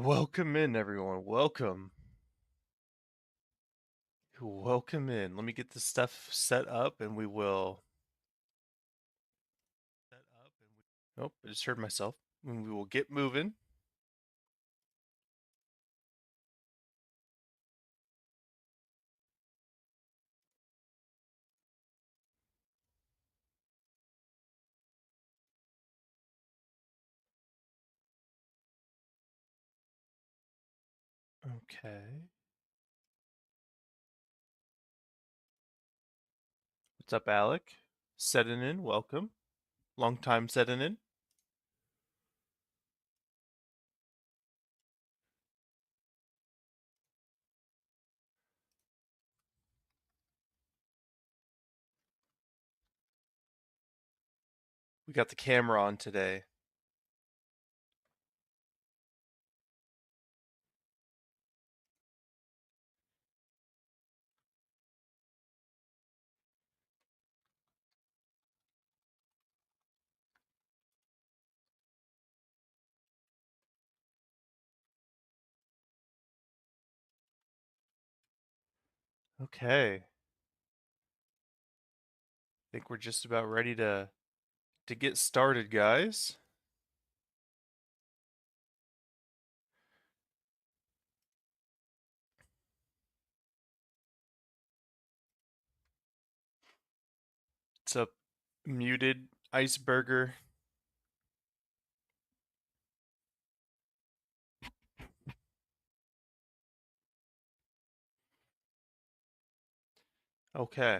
Welcome in, everyone. Welcome. Welcome in. Let me get this stuff set up and we will. Nope, I just heard myself. And we will get moving. Okay. What's up, Alec? Setting in. Welcome. Long time setting in. We got the camera on today. Okay. I think we're just about ready to get started, guys. It's a muted iceberger. Okay.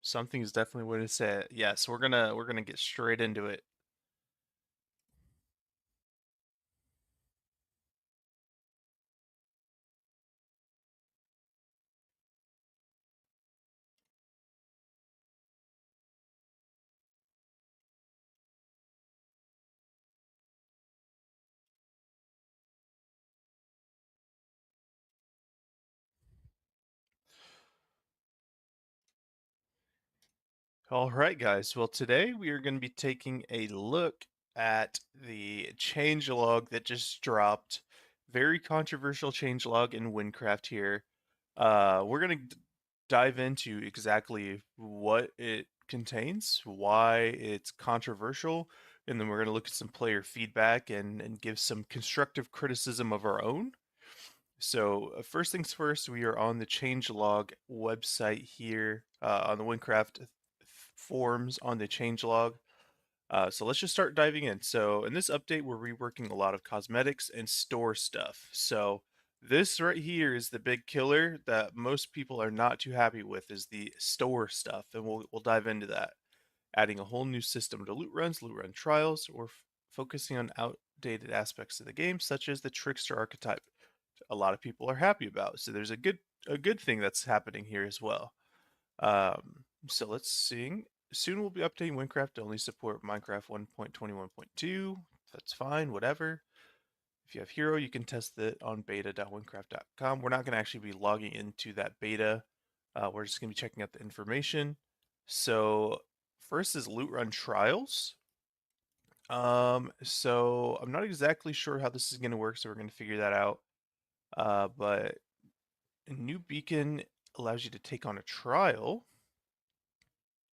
Something is definitely way to say it. Yes, we're gonna get straight into it. All right, guys. Well, today we are going to be taking a look at the changelog that just dropped. Very controversial changelog in Wynncraft here. We're going to dive into exactly what it contains, why it's controversial, and then we're going to look at some player feedback and give some constructive criticism of our own. So first things first, we are on the changelog website here on the Wynncraft forums on the changelog. So let's just start diving in. So in this update, we're reworking a lot of cosmetics and store stuff. So this right here is the big killer that most people are not too happy with is the store stuff, and we'll dive into that. Adding a whole new system to loot runs, loot run trials, or focusing on outdated aspects of the game, such as the trickster archetype. A lot of people are happy about. So there's a good thing that's happening here as well. So let's see. Soon we'll be updating Wynncraft to only support Minecraft 1.21.2. That's fine, whatever. If you have Hero, you can test it on beta.wynncraft.com. We're not going to actually be logging into that beta. We're just going to be checking out the information. So first is loot run trials. So I'm not exactly sure how this is going to work, so we're going to figure that out. But a new beacon allows you to take on a trial.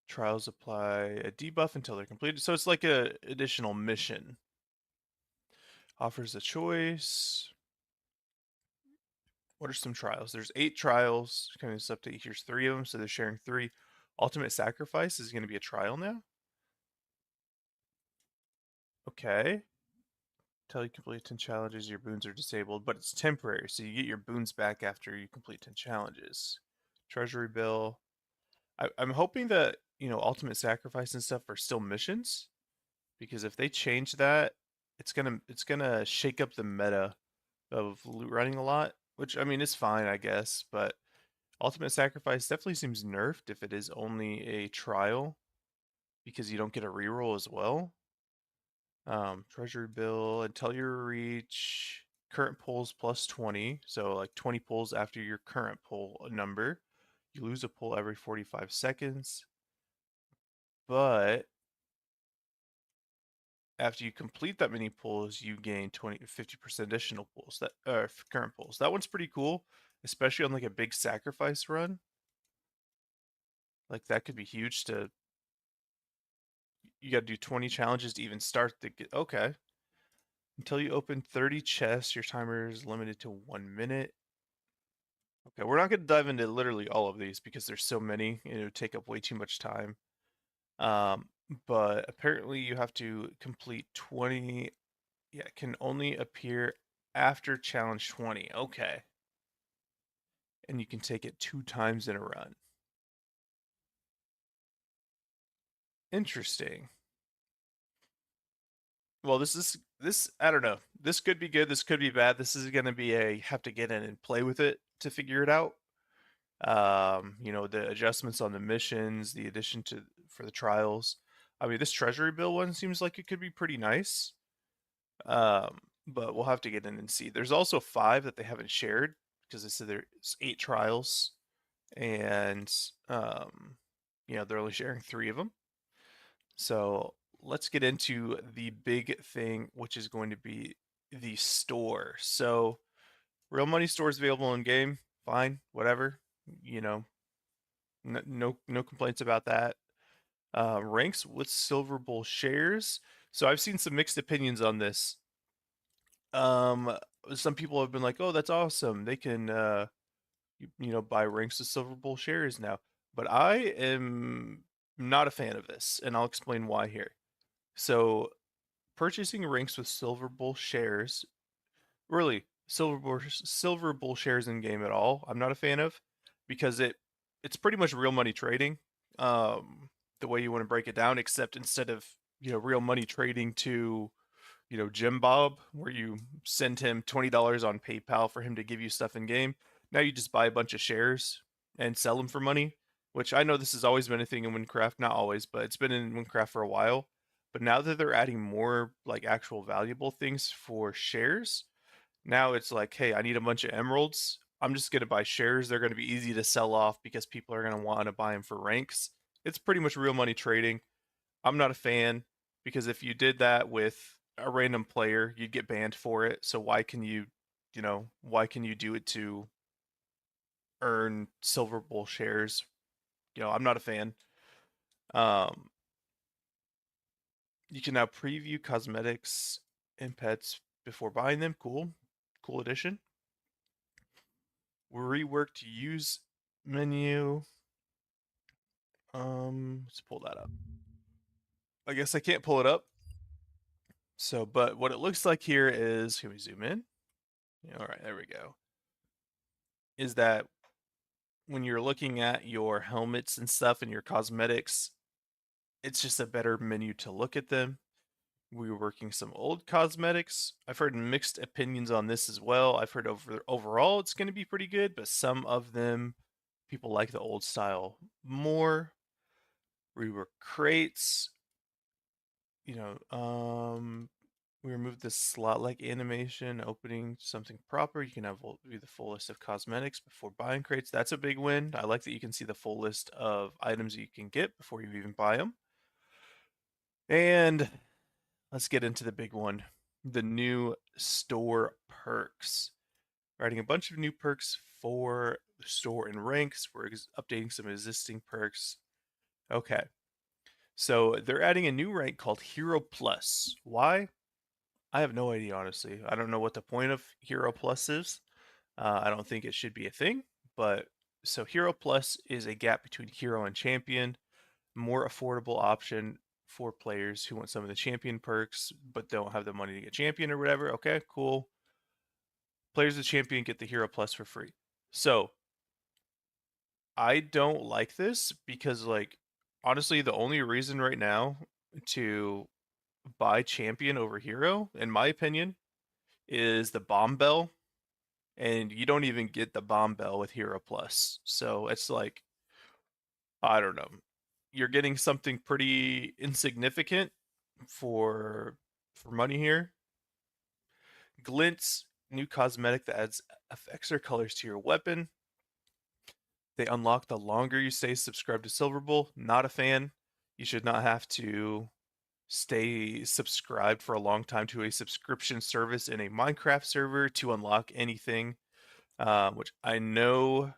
Trials apply a debuff until they're completed. So it's like a additional mission. Offers a choice. What are some trials? There's 8 trials. Kind of this update. Here's 3 of them, so they're sharing 3. Ultimate Sacrifice is going to be a trial now. Okay. Until you complete 10 challenges, your boons are disabled, but it's temporary, so you get your boons back after you complete 10 challenges. Treasury bill. I'm hoping that, Ultimate Sacrifice and stuff are still missions, because if they change that, it's gonna shake up the meta of loot running a lot, which I mean is fine, I guess, but Ultimate Sacrifice definitely seems nerfed if it is only a trial because you don't get a reroll as well. Treasury bill until you reach current pulls plus 20, so like 20 pulls after your current pull number. You lose a pull every 45 seconds, but After you complete that many pulls, you gain 50% additional pulls. That current pulls. That one's pretty cool, especially on like a big sacrifice run. Like that could be huge to. You got to do 20 challenges to even start the. Okay. Until you open 30 chests, your timer is limited to 1 minute. Okay, we're not going to dive into literally all of these because there's so many. It would take up way too much time. Um, but apparently you have to complete 20. Yeah, it can only appear after challenge 20. Okay. And you can take it 2 times in a run. Interesting. Well, this I don't know. This could be good, this could be bad. This is going to be a have to get in and play with it to figure it out. The adjustments on the missions, the addition to for the trials. I mean, this treasury bill one seems like it could be pretty nice. But we'll have to get in and see. There's also 5 that they haven't shared because they said there's 8 trials, and they're only sharing 3 of them. So let's get into the big thing, which is going to be the store. So real money store is available in game. Fine, whatever. You know, no complaints about that. Ranks with Silver Bull shares. So I've seen some mixed opinions on this. Um, some people have been like, "Oh, that's awesome. They can buy ranks with Silver Bull shares now." But I am not a fan of this, and I'll explain why here. So, purchasing ranks with Silver Bull shares, really Silver Bull shares in game at all, I'm not a fan of because it's pretty much real money trading. Um, the way you want to break it down, except instead of real money trading to Jim Bob, where you send him $20 on PayPal for him to give you stuff in game. Now you just buy a bunch of shares and sell them for money, which I know this has always been a thing in Wynncraft. Not always, but it's been in Wynncraft for a while. But now that they're adding more like actual valuable things for shares, now it's like, hey, I need a bunch of emeralds. I'm just going to buy shares. They're going to be easy to sell off because people are going to want to buy them for ranks. It's pretty much real money trading. I'm not a fan because if you did that with a random player, you'd get banned for it. So why can you do it to earn Silver Bull shares? I'm not a fan. Um, you can now preview cosmetics and pets before buying them. Cool addition. Reworked use menu. Let's pull that up. I guess I can't pull it up. So, but what it looks like here is, can we zoom in? Yeah, all right, there we go. Is that when you're looking at your helmets and stuff and your cosmetics, it's just a better menu to look at them. We were working some old cosmetics. I've heard mixed opinions on this as well. I've heard overall it's going to be pretty good, but some of them people like the old style more. Rework crates. You know, we removed the slot-like animation, opening something proper. You can have view the full list of cosmetics before buying crates. That's a big win. I like that you can see the full list of items you can get before you even buy them. And let's get into the big one, the new store perks. We're adding a bunch of new perks for the store and ranks. We're updating some existing perks. Okay, so they're adding a new rank called Hero Plus. Why? I have no idea, honestly. I don't know what the point of Hero Plus is. I don't think it should be a thing, but so Hero Plus is a gap between Hero and Champion, more affordable option for players who want some of the Champion perks but don't have the money to get Champion or whatever. Okay, cool. Players with Champion get the Hero Plus for free. So I don't like this because, like, honestly, the only reason right now to buy Champion over Hero, in my opinion, is the Bomb Bell, and you don't even get the Bomb Bell with Hero Plus. So it's like, I don't know. You're getting something pretty insignificant for money here. Glints, new cosmetic that adds effects or colors to your weapon. They unlock the longer you stay subscribed to Silver Bull. Not a fan. You should not have to stay subscribed for a long time to a subscription service in a Minecraft server to unlock anything, which I know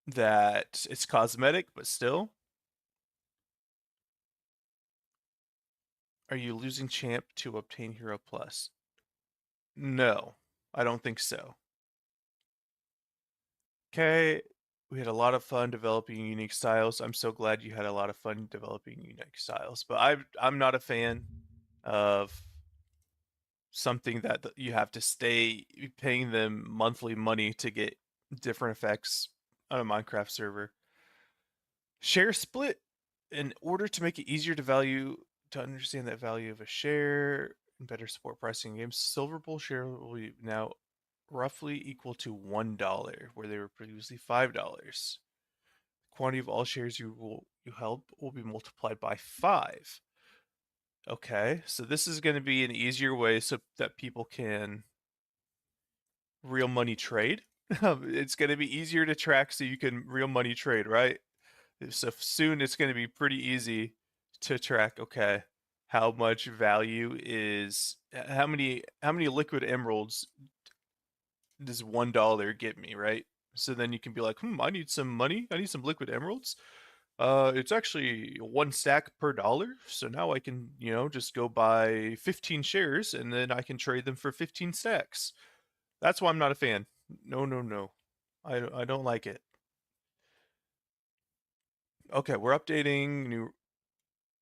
that it's cosmetic, but still. Are you losing champ to obtain Hero Plus? No, I don't think so. Okay, we had a lot of fun developing unique styles. I'm so glad you had a lot of fun developing unique styles, but I'm not a fan of something that you have to stay paying them monthly money to get different effects on a Minecraft server. Share split in order to make it easier to understand that value of a share and better support pricing games. Silver Bowl share will be now roughly equal to $1, where they were previously $5. The quantity of all shares you held will be multiplied by 5. Okay, so this is going to be an easier way so that people can real money trade. It's going to be easier to track so you can real money trade, right? So soon it's going to be pretty easy to track, okay, how much value is how many liquid emeralds does $1 get me, right? So then you can be like, I need some money. I need some liquid emeralds. It's actually 1 stack per dollar. So now I can, just go buy 15 shares and then I can trade them for 15 stacks. That's why I'm not a fan. No, no, no. I don't like it. Okay, we're updating new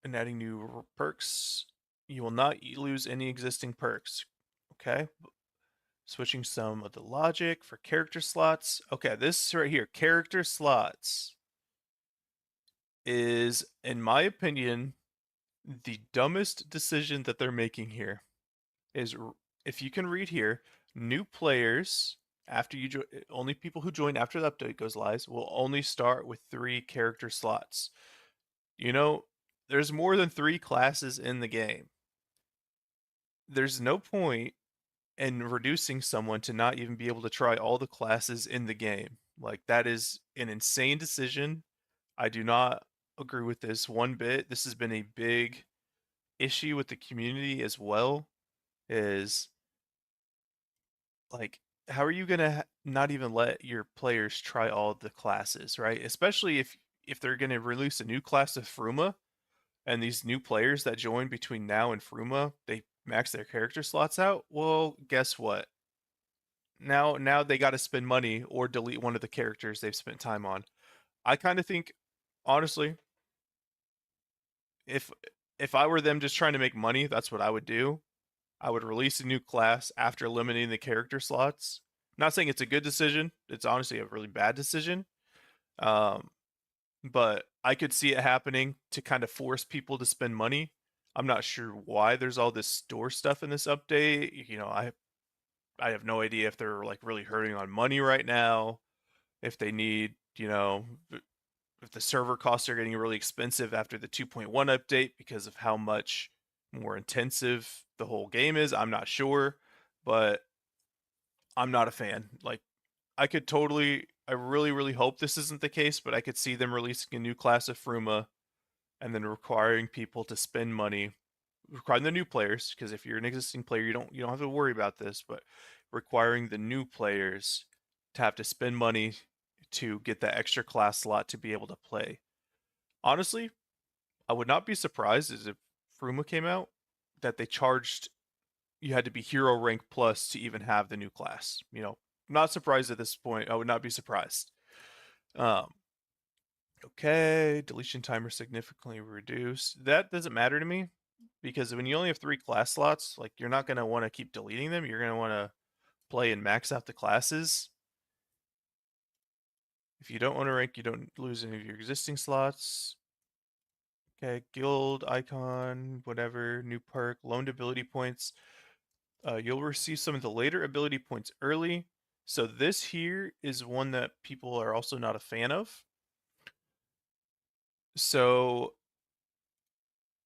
and adding new perks. You will not lose any existing perks. Okay. Switching some of the logic for character slots. Okay, this right here, character slots, is, in my opinion, the dumbest decision that they're making here. Is if you can read here, new players after you join, only people who join after the update goes live will only start with 3 character slots. You know, there's more than 3 classes in the game. There's no point in reducing someone to not even be able to try all the classes in the game. Like, that is an insane decision. I do not agree with this one bit. This has been a big issue with the community as well. Is like, how are you gonna not even let your players try all the classes, right? Especially if they're gonna release a new class of Fruma, and these new players that join between now and Fruma, they max their character slots out. Well, guess what? Now they got to spend money or delete one of the characters they've spent time on. I kind of think, honestly, if if I were them just trying to make money, that's what I would do. I would release a new class after eliminating the character slots. Not saying it's a good decision. It's honestly a really bad decision. Um, but I could see it happening to kind of force people to spend money. I'm not sure why there's all this store stuff in this update. I have no idea if they're like really hurting on money right now, if they need, if the server costs are getting really expensive after the 2.1 update because of how much more intensive the whole game is. I'm not sure, but I'm not a fan. Like, I really, really hope this isn't the case, but I could see them releasing a new class of Fruma and then requiring people to spend money, requiring the new players, because if you're an existing player, you don't have to worry about this, but requiring the new players to have to spend money to get that extra class slot to be able to play. Honestly, I would not be surprised as if Fruma came out that they charged you had to be hero rank plus to even have the new class. Not surprised at this point. I would not be surprised. Um, okay, deletion timer significantly reduced. That doesn't matter to me because when you only have 3 class slots, like, you're not going to want to keep deleting them. You're going to want to play and max out the classes. If you don't want to rank, you don't lose any of your existing slots. Okay, guild icon, whatever, new perk, loaned ability points. You'll receive some of the later ability points early. So this here is one that people are also not a fan of. So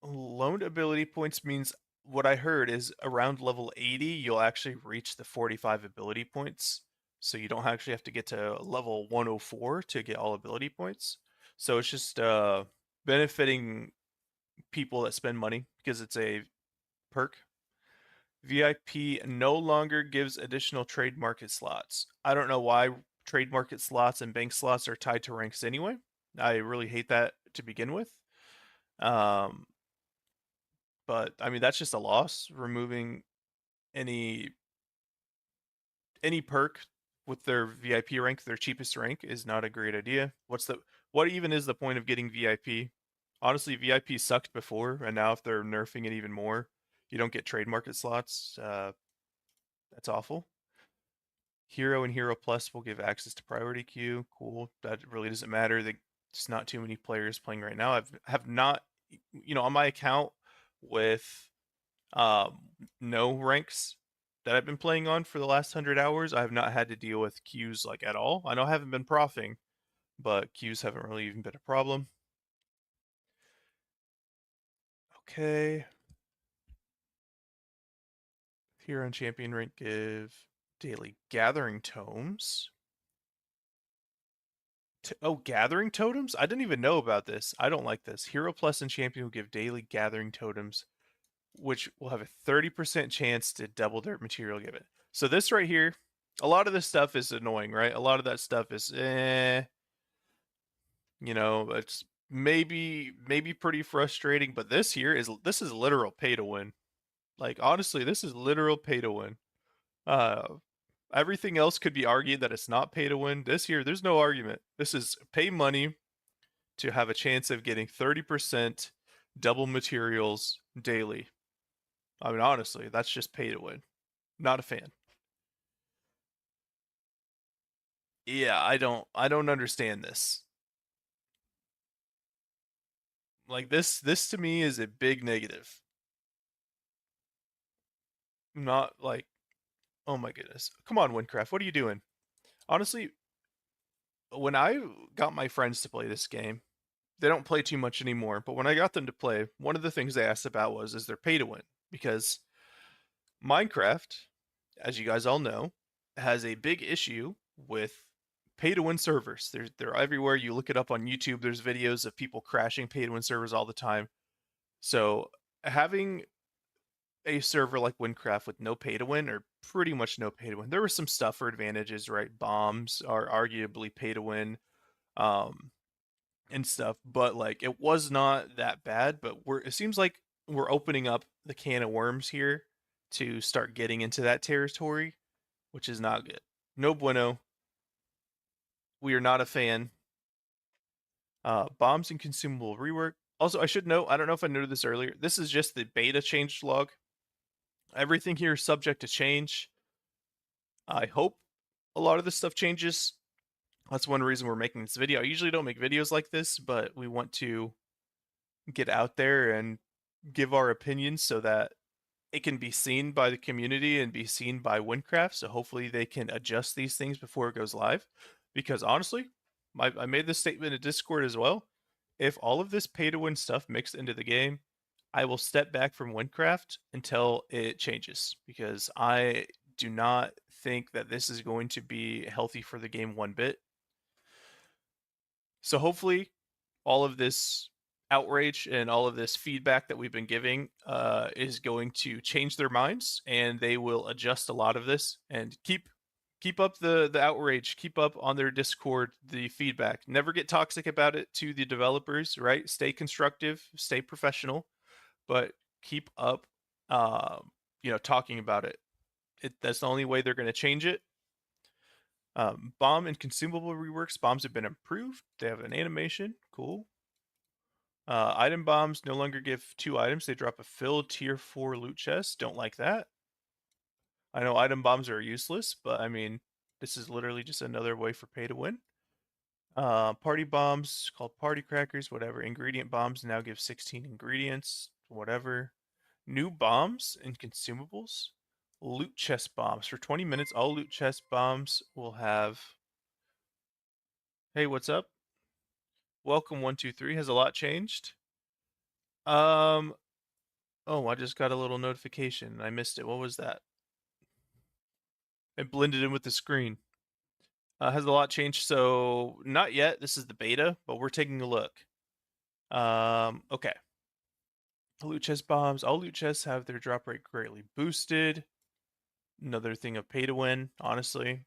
loaned ability points means, what I heard is around level 80, you'll actually reach the 45 ability points. So you don't actually have to get to level 104 to get all ability points. So it's just benefiting people that spend money because it's a perk. VIP no longer gives additional trade market slots. I don't know why trade market slots and bank slots are tied to ranks anyway. I really hate that to begin with. Um, but I mean that's just a loss. Removing any any perk with their VIP rank, their cheapest rank, is not a great idea. What even is the point of getting VIP? Honestly, VIP sucked before, and now if they're nerfing it even more, you don't get trade market slots. That's awful. Hero and Hero Plus will give access to priority queue. Cool. That really doesn't matter. There's not too many players playing right now. Have not, on my account with um, no ranks that I've been playing on for the last 100 hours. I have not had to deal with queues like at all. I know I haven't been proffing, but queues haven't really even been a problem. Okay. Here on champion rank, give daily gathering tomes. Gathering totems? I didn't even know about this. I don't like this. Hero Plus and Champion will give daily gathering totems, which will have a 30% chance to double their material given. So this right here, a lot of this stuff is annoying, right? A lot of that stuff is it's maybe pretty frustrating, but this is literal pay to win. Like honestly, this is literal pay to win. Uh Everything else could be argued that it's not pay to win. This here, there's no argument. This is pay money to have a chance of getting 30% double materials daily. I mean, honestly, that's just pay to win. Not a fan. Yeah, I don't understand this. Like this to me is a big negative. Not like, oh my goodness. Come on, Wynncraft, what are you doing? Honestly, when I got my friends to play this game, they don't play too much anymore, but when I got them to play, one of the things they asked about was is there pay to win? Because Minecraft, as you guys all know, has a big issue with pay to win servers. They're everywhere. You look it up on YouTube, there's videos of people crashing pay to win servers all the time. So having a server like Wynncraft with no pay to win, or pretty much no pay to win, there were some stuff for advantages, right? Bombs are arguably pay to win. Um, and stuff, but like it was not that bad. But it seems like we're opening up the can of worms here to start getting into that territory, which is not good. No bueno. We are not a fan. Bombs and consumable rework. Also, I should note, I don't know if I noted this earlier. This is just the beta change log. Everything here is subject to change. I hope a lot of this stuff changes. That's one reason we're making this video. I usually don't make videos like this, but we want to get out there and give our opinions so that it can be seen by the community and be seen by Wynncraft. So hopefully they can adjust these things before it goes live. Because honestly, I made this statement in Discord as well. If all of this pay to win stuff mixed into the game, I will step back from Wynncraft until it changes. Because I do not think that this is going to be healthy for the game one bit. So hopefully all of this outrage and all of this feedback that we've been giving is going to change their minds, and they will adjust a lot of this and keep up the outrage, keep up on their Discord the feedback. Never get toxic about it to the developers, right? Stay constructive, stay professional, but keep up talking about it. That's the only way they're going to change it. Bomb and consumable reworks. Bombs have been improved. They have an animation. Cool. Item bombs no longer give 2 items. They drop a filled tier 4 loot chest. Don't like that. I know item bombs are useless, but I mean, this is literally just another way for pay to win. Party bombs called party crackers, whatever. Ingredient bombs now give 16 ingredients, whatever. New bombs and consumables. Loot chest bombs. For 20 minutes, all loot chest bombs will have. Hey, what's up? Welcome 123. Has a lot changed? Um, oh, I just got a little notification. I missed it. What was that? It blended in with the screen. Has a lot changed? So not yet. This is the beta, but we're taking a look. Okay. Loot chest bombs. All loot chests have their drop rate greatly boosted. Another thing of pay to win, honestly.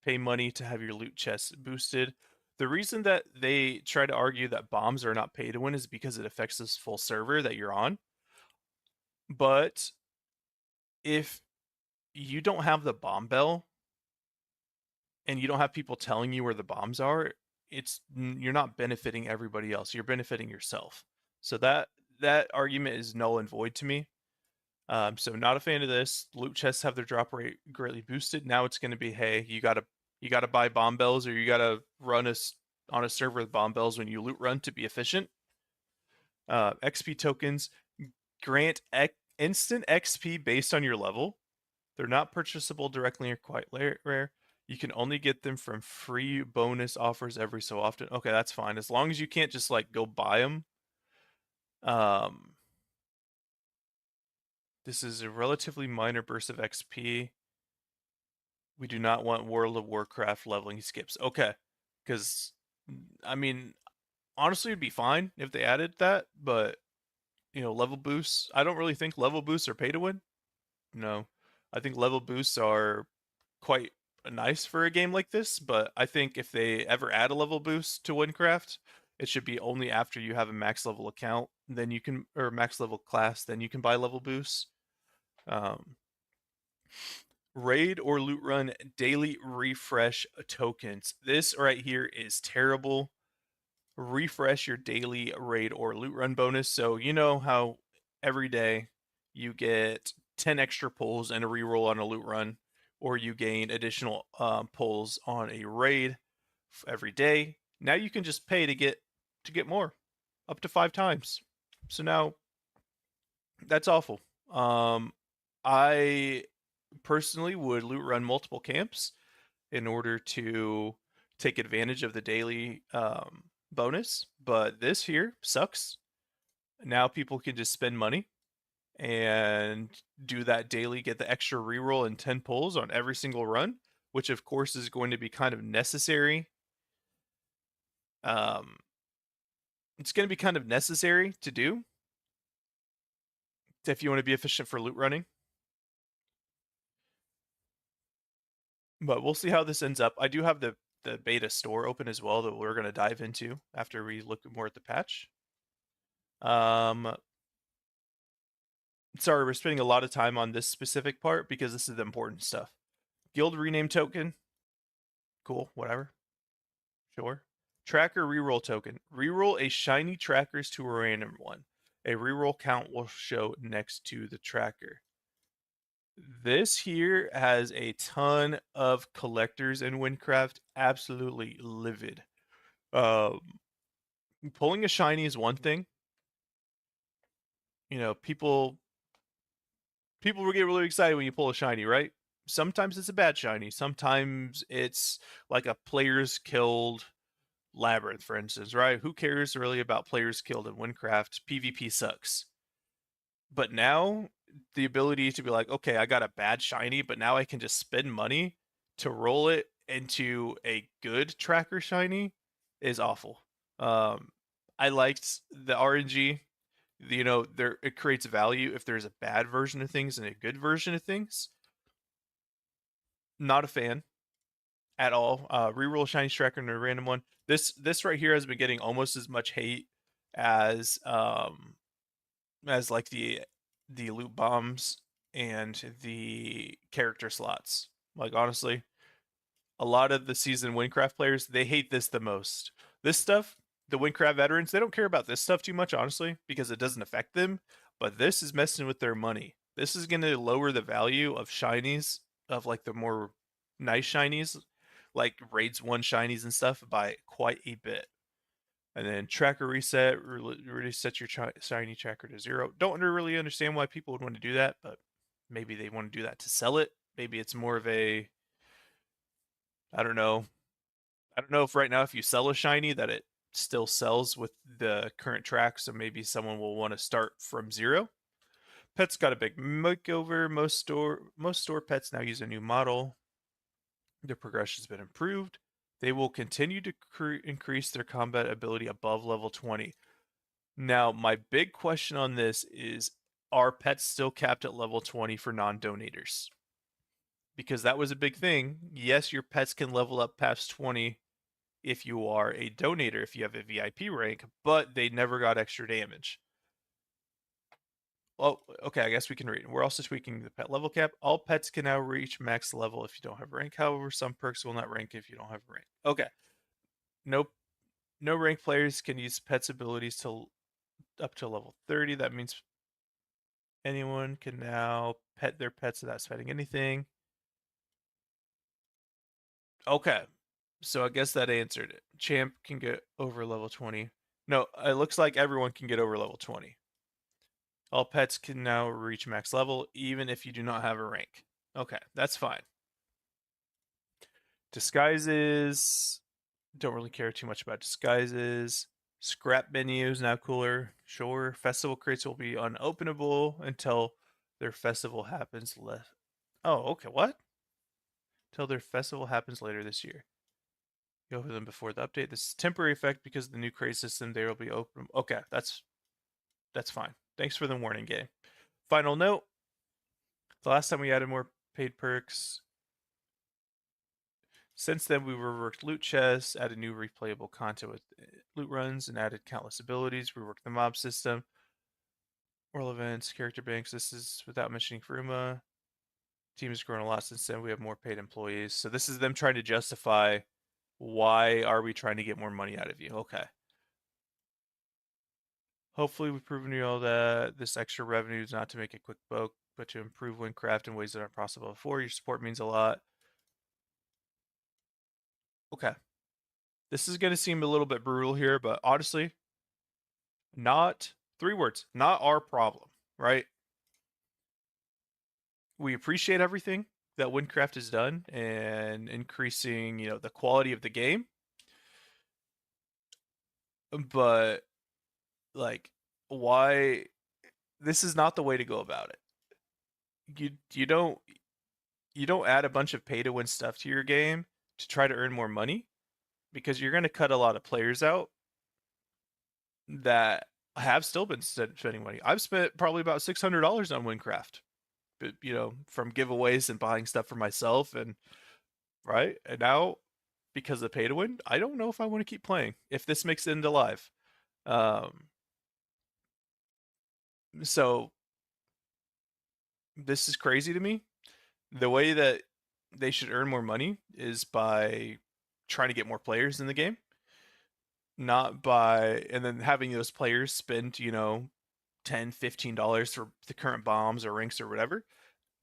Pay money to have your loot chests boosted. The reason that they try to argue that bombs are not pay to win is because it affects this full server that you're on. But if you don't have the bomb bell and you don't have people telling you where the bombs are, you're not benefiting everybody else. You're benefiting yourself. So that argument is null and void to me. So not a fan of this. Loot chests have their drop rate greatly boosted. Now it's going to be, hey, you gotta buy bomb bells, or you gotta run on a server with bomb bells when you loot run to be efficient. XP tokens grant instant XP based on your level. They're not purchasable directly or quite rare. You can only get them from free bonus offers every so often. Okay, that's fine. As long as you can't just like go buy them. This is a relatively minor burst of XP. We do not want World of Warcraft leveling skips. Okay, because I mean, honestly, it'd be fine if they added that, but level boosts. I don't really think level boosts are pay to win. No, I think level boosts are quite nice for a game like this, but I think if they ever add a level boost to Wynncraft, it should be only after you have a max level account, then you can, or max level class, then you can buy level boosts. Um, Raid or loot run daily refresh tokens. This right here is terrible. Refresh your daily raid or loot run bonus. So you know how every day you get 10 extra pulls and a reroll on a loot run, or you gain additional pulls on a raid every day. Now you can just pay to get more, up to 5 times. So now that's awful. I personally would loot run multiple camps in order to take advantage of the daily bonus, but this here sucks. Now people can just spend money and do that daily, get the extra reroll and 10 pulls on every single run, which of course is going to be kind of necessary. Um, it's going to be kind of necessary to do if you want to be efficient for loot running. But we'll see how this ends up. I do have the beta store open as well that we're going to dive into after we look more at the patch. Sorry, we're spending a lot of time on this specific part because this is the important stuff. Guild rename token. Cool, whatever. Sure. Tracker reroll token. Reroll a shiny trackers to a random one. A reroll count will show next to the tracker. This here has a ton of collectors in Wynncraft. Absolutely livid. Um, Pulling a shiny is one thing. People will get really excited when you pull a shiny, right? Sometimes it's a bad shiny. Sometimes it's like a players killed labyrinth, for instance, right? Who cares really about players killed in Wynncraft? PvP sucks. But now the ability to be like, okay, I got a bad shiny, but now I can just spend money to roll it into a good tracker shiny is awful. Um, I liked the RNG. There it creates value if there's a bad version of things and a good version of things. Not a fan at all. Reroll shiny tracker and a random one. This right here has been getting almost as much hate as like the loot bombs and the character slots. Like honestly, a lot of the seasoned Wynncraft players, they hate this the most. This stuff, the Wynncraft veterans, they don't care about this stuff too much, honestly, because it doesn't affect them. But this is messing with their money. This is going to lower the value of shinies, of like the more nice shinies, like raids 1 shinies and stuff, by quite a bit. And then tracker reset, reset your shiny tracker to 0. Don't really understand why people would want to do that, but maybe they want to do that to sell it. Maybe it's more of a, I don't know, I don't know if right now if you sell a shiny that it still sells with the current track, so maybe someone will want to start from 0. Pets got a big makeover. Most store pets now use a new model. Their progression's been improved. They will continue to increase their combat ability above level 20. Now, my big question on this is, are pets still capped at level 20 for non-donators? Because that was a big thing. Yes, your pets can level up past 20 if you are a donator, if you have a VIP rank, but they never got extra damage. Well, okay, I guess we can read. We're also tweaking the pet level cap. All pets can now reach max level if you don't have a rank. However, some perks will not rank if you don't have a rank. Okay. No no rank players can use pets abilities till up to level 30. That means anyone can now pet their pets without spending anything. Okay. So I guess that answered it. Champ can get over level 20. No, it looks like everyone can get over level 20. All pets can now reach max level, even if you do not have a rank. Okay, that's fine. Disguises. Don't really care too much about disguises. Scrap menus now cooler. Sure. Festival crates will be unopenable until their festival happens. Oh, okay. What? Until their festival happens later this year. You open them before the update. This is temporary effect because of the new crate system. They will be open. Okay, that's fine. Thanks for the warning, game. Final note: the last time we added more paid perks. Since then, we reworked loot chests, added new replayable content with loot runs, and added countless abilities. Reworked the mob system, world events, character banks. This is without mentioning Furuma. Team has grown a lot since then. We have more paid employees. So this is them trying to justify why are we trying to get more money out of you. Okay. Hopefully, we've proven to you all that this extra revenue is not to make a quick buck, but to improve Wynncraft in ways that aren't possible before. Your support means a lot. Okay. This is going to seem a little bit brutal here, but honestly, not three words, not our problem, right? We appreciate everything that Wynncraft has done and increasing, the quality of the game, but like why this is not the way to go about it. You don't add a bunch of pay to win stuff to your game to try to earn more money because you're going to cut a lot of players out that have still been spending money. I've spent probably about $600 on Wynncraft, but from giveaways and buying stuff for myself, and right, and now because of pay to win, I don't know if I want to keep playing if this makes it into live. Um, so this is crazy to me. The way that they should earn more money is by trying to get more players in the game, not by and then having those players spend, $10, $15 for the current bombs or ranks or whatever,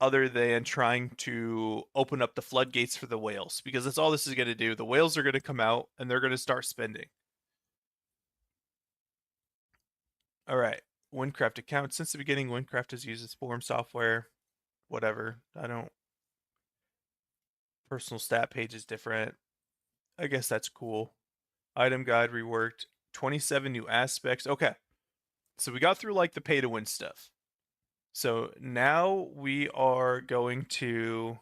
other than trying to open up the floodgates for the whales, because that's all this is going to do. The whales are going to come out and they're going to start spending. All right. Wynncraft account. Since the beginning, Wynncraft has used its form software. Whatever. I don't. Personal stat page is different. I guess that's cool. Item guide reworked. 27 new aspects. Okay. So we got through like the pay to win stuff. So now we are going to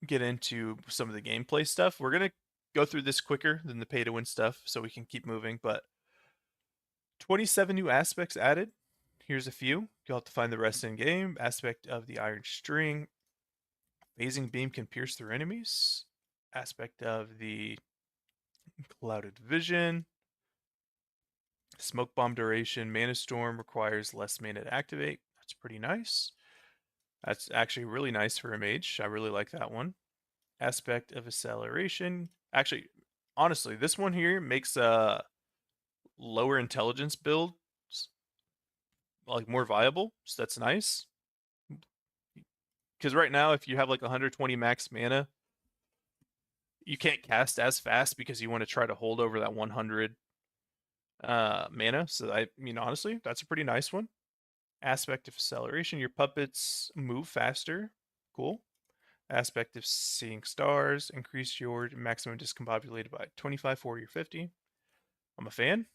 get into some of the gameplay stuff. We're going to go through this quicker than the pay to win stuff so we can keep moving, but 27 new aspects added. Here's a few. You'll have to find the rest in game. Aspect of the iron string. Phasing beam can pierce through enemies. Aspect of the clouded vision. Smoke bomb duration. Mana storm requires less mana to activate. That's pretty nice. That's actually really nice for a mage. I really like that one. Aspect of acceleration. Actually, honestly, this one here makes a lower intelligence build like more viable. So that's nice. Because right now, if you have like 120 max mana, you can't cast as fast because you want to try to hold over that 100 mana. So honestly, that's a pretty nice one. Aspect of acceleration, your puppets move faster. Cool. Aspect of seeing stars, increase your maximum discombobulated by 25, 40, or 50. I'm a fan.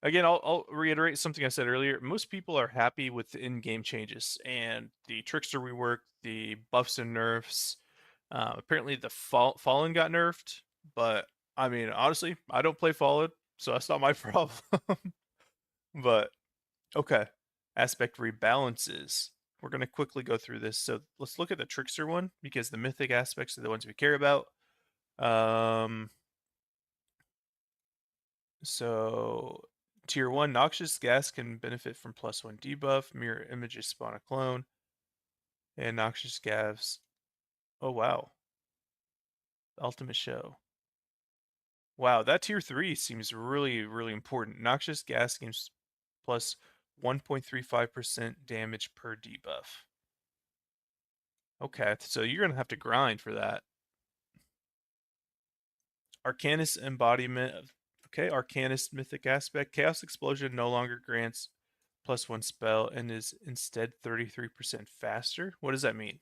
Again, I'll reiterate something I said earlier. Most people are happy with the in-game changes and the Trickster rework, the buffs and nerfs. Apparently, the Fallen got nerfed, but I mean, honestly, I don't play Fallen, so that's not my problem. But okay, aspect rebalances. We're gonna quickly go through this. So let's look at the trickster one because the mythic aspects are the ones we care about. Um, so tier 1 noxious gas can benefit from +1 debuff. Mirror images spawn a clone, and noxious gas. Oh wow, ultimate show. Wow, that tier 3 seems really important. Noxious gas gains plus 1.35% damage per debuff. Okay, so you're gonna have to grind for that. Arcanist embodiment of okay, Arcanist mythic aspect. Chaos explosion no longer grants +1 spell and is instead 33% faster. What does that mean?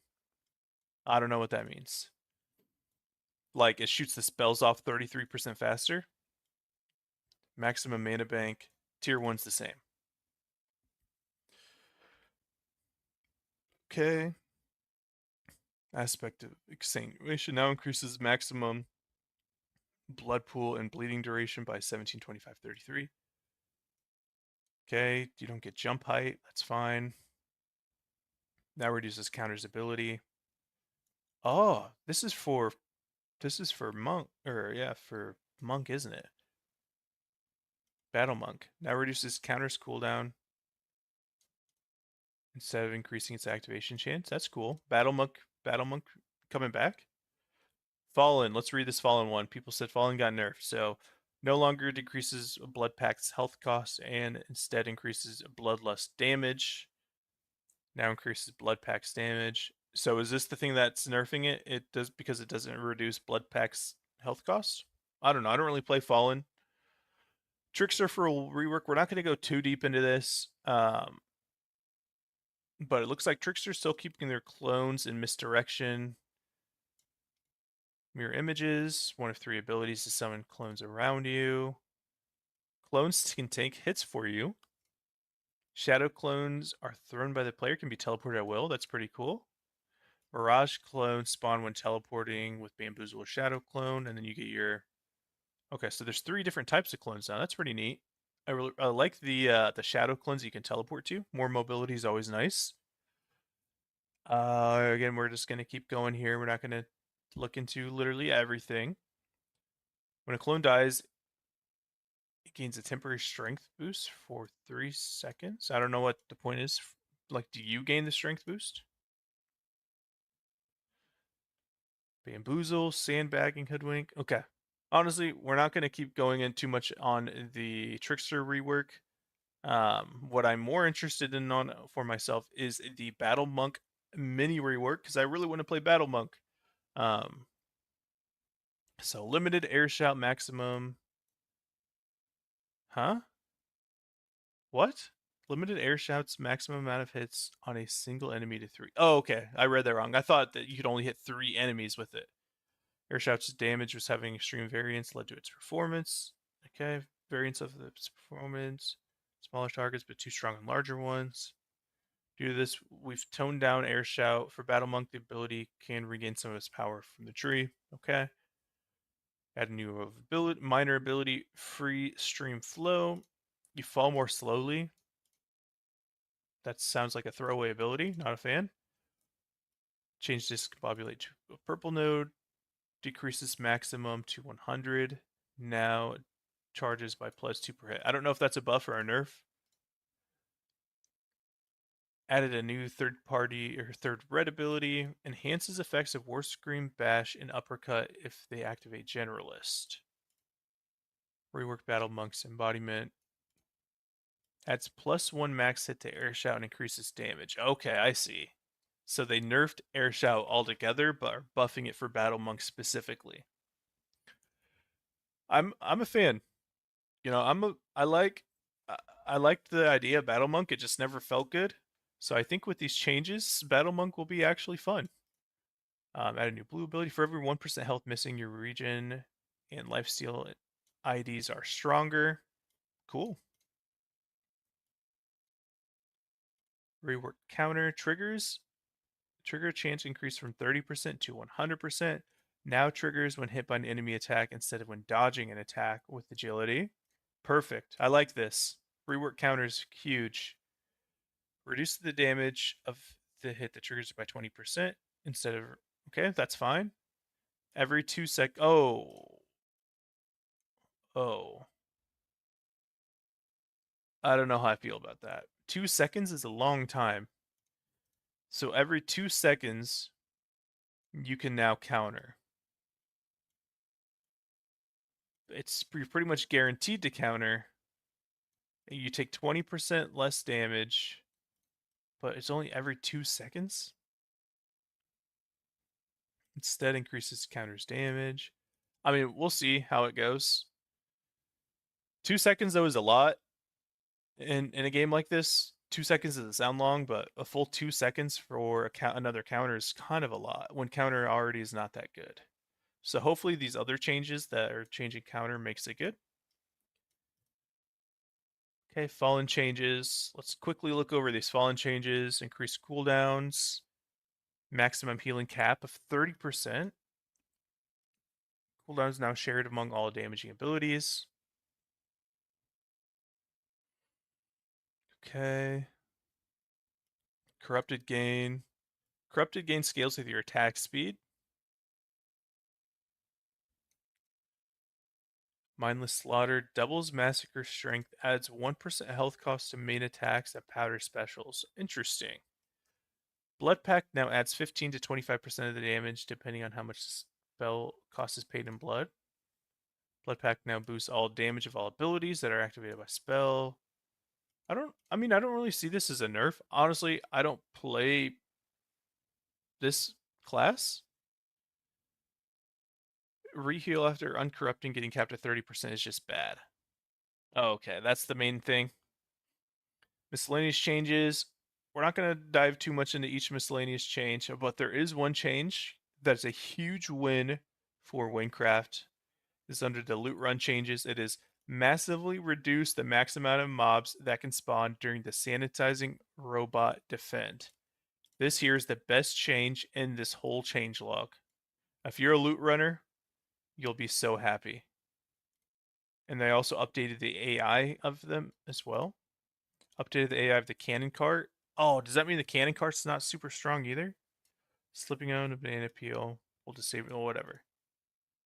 I don't know what that means. Like it shoots the spells off 33% faster. Maximum mana bank. Tier 1's the same. Okay. Aspect of exsanguination now increases maximum blood pool and bleeding duration by 17, 25, 33. Okay, you don't get jump height. That's fine. Now reduces counter's ability. Oh, this is for monk or yeah, for monk, isn't it? Battle monk. Now reduces counter's cooldown instead of increasing its activation chance. That's cool. Battle monk coming back. Fallen. Let's read this Fallen one. People said Fallen got nerfed, so no longer decreases Blood Pact's health cost and instead increases Bloodlust damage. Now increases Blood Pact's damage. So is this the thing that's nerfing it? It does because it doesn't reduce Blood Pact's health cost? I don't know. I don't really play Fallen. Trickster for rework. We're not going to go too deep into this, but it looks like Trickster's still keeping their clones in misdirection. Mirror images. One of 3 abilities to summon clones around you. Clones can take hits for you. Shadow clones are thrown by the player, can be teleported at will. That's pretty cool. Mirage clones spawn when teleporting with Bamboozle or Shadow clone, and then you get your. Okay, so there's 3 different types of clones now. That's pretty neat. I like the Shadow clones you can teleport to. More mobility is always nice. Again, we're just gonna keep going here. We're not gonna look into literally everything. When a clone dies, it gains a temporary strength boost for 3 seconds. I don't know what the point is. Like, do you gain the strength boost? Bamboozle, sandbagging, hoodwink. Okay. Honestly, we're not going to keep going in too much on the trickster rework. What I'm more interested in on for myself is the battle monk mini rework because I really want to play battle monk. Um, so limited air shout maximum. Huh? What? Limited air shouts maximum amount of hits on a single enemy to 3. Oh, okay. I read that wrong. I thought that you could only hit 3 enemies with it. Airshout's damage was having extreme variance led to its performance. Okay, variance of its performance. Smaller targets, but too strong on larger ones. Due to this, we've toned down Airshout. For Battle Monk, the ability can regain some of its power from the tree. Okay. Add a new ability, minor ability, free stream flow. You fall more slowly. That sounds like a throwaway ability. Not a fan. Change discombobulate to a purple node. Decreases maximum to 100. Now charges by +2 per hit. I don't know if that's a buff or a nerf. Added a new third party or third red ability. Enhances effects of War Scream, Bash, and Uppercut if they activate Generalist. Rework Battle Monk's embodiment. Adds +1 max hit to Air Shout and increases damage. Okay, I see. So they nerfed Air Shout altogether, but are buffing it for Battle Monk specifically. I'm a fan. You know, I liked the idea of Battle Monk. It just never felt good. So I think with these changes, Battle Monk will be actually fun. Add a new blue ability for every 1% health missing. Your region and lifesteal IDs are stronger. Cool. Rework counter triggers. Trigger chance increase from 30% to 100%. Now triggers when hit by an enemy attack instead of when dodging an attack with agility. Perfect. I like this. Rework counters huge. Reduce the damage of the hit that triggers it by 20% instead of. Okay, that's fine. Every 2 sec. Oh. Oh. I don't know how I feel about that. 2 seconds is a long time. So every 2 seconds, you can now counter. You're pretty much guaranteed to counter. You take 20% less damage, but it's only every 2 seconds. Instead, increases counter's damage. I mean, we'll see how it goes. 2 seconds though is a lot in a game like this. 2 seconds doesn't sound long, but a full 2 seconds for another counter is kind of a lot when counter already is not that good. So hopefully these other changes that are changing counter makes it good. Okay, fallen changes. Let's quickly look over these fallen changes. Increase cooldowns. Maximum healing cap of 30%. Cooldown is now shared among all damaging abilities. Okay. Corrupted gain. Corrupted gain scales with your attack speed. Mindless Slaughter doubles Massacre strength, adds 1% health cost to main attacks and powder specials. Interesting. Blood Pact now adds 15 to 25% of the damage depending on how much the spell cost is paid in blood. Blood Pact now boosts all damage of all abilities that are activated by spell. I mean, I don't really see this as a nerf. Honestly, I don't play this class. Reheal after uncorrupting getting capped at 30% is just bad. Oh, okay, that's the main thing. Miscellaneous changes. We're not going to dive too much into each miscellaneous change, but there is one change that's a huge win for Wynncraft. Is under the loot run changes. It is massively reduce the max amount of mobs that can spawn during the sanitizing robot defend. This here is the best change in this whole change log. If you're a loot runner, you'll be so happy. And they also updated the AI of them as well. Updated the AI of the cannon cart. Oh, does that mean the cannon cart's not super strong either? Slipping out a banana peel will disable whatever.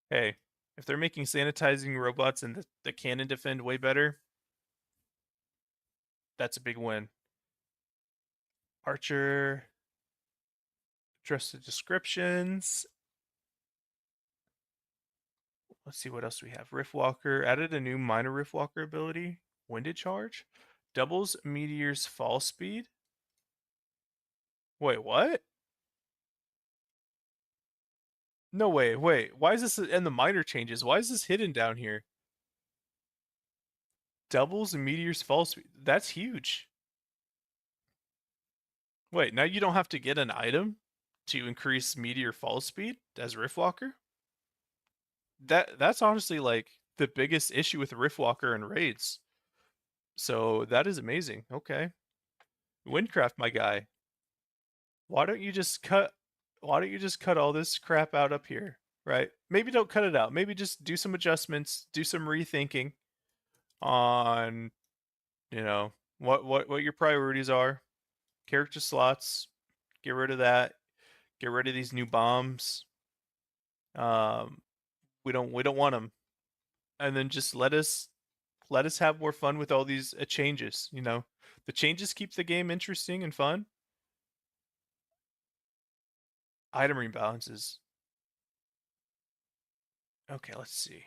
Hey, if they're making sanitizing robots and the cannon defend way better, that's a big win. Archer, trusted descriptions. Let's see what else we have. Riftwalker added a new minor Riftwalker ability. Winded charge doubles meteor's fall speed. Wait, what? No way. Wait, why is this in the minor changes? Why is this hidden down here? Doubles meteor's fall speed. That's huge. Wait, now you don't have to get an item to increase meteor fall speed as Riftwalker? That's honestly like the biggest issue with Riftwalker and raids. So that is amazing. Okay. Wynncraft, my guy. Why don't you just cut why don't you just cut all this crap out up here? Right? Maybe don't cut it out. Maybe just do some adjustments, do some rethinking on, what your priorities are. Character slots, get rid of that. Get rid of these new bombs. Um, we don't want them. And then just let us have more fun with all these changes. The changes keep the game interesting and fun. Item rebalances. Okay, let's see.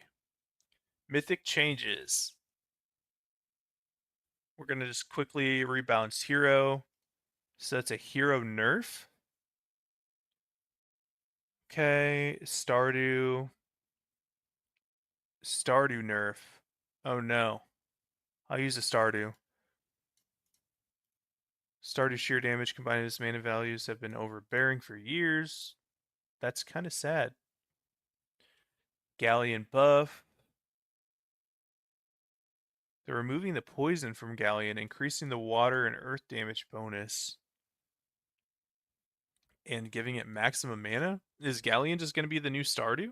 Mythic changes. We're gonna just quickly rebalance hero. So that's a hero nerf. Okay, Stardew. Stardew nerf. Oh no. I'll use a Stardew. Stardew sheer damage combined with his mana values have been overbearing for years. That's kind of sad. Galleon buff. They're removing the poison from Galleon, increasing the water and earth damage bonus. and giving it maximum mana? Is Galleon just going to be the new Stardew?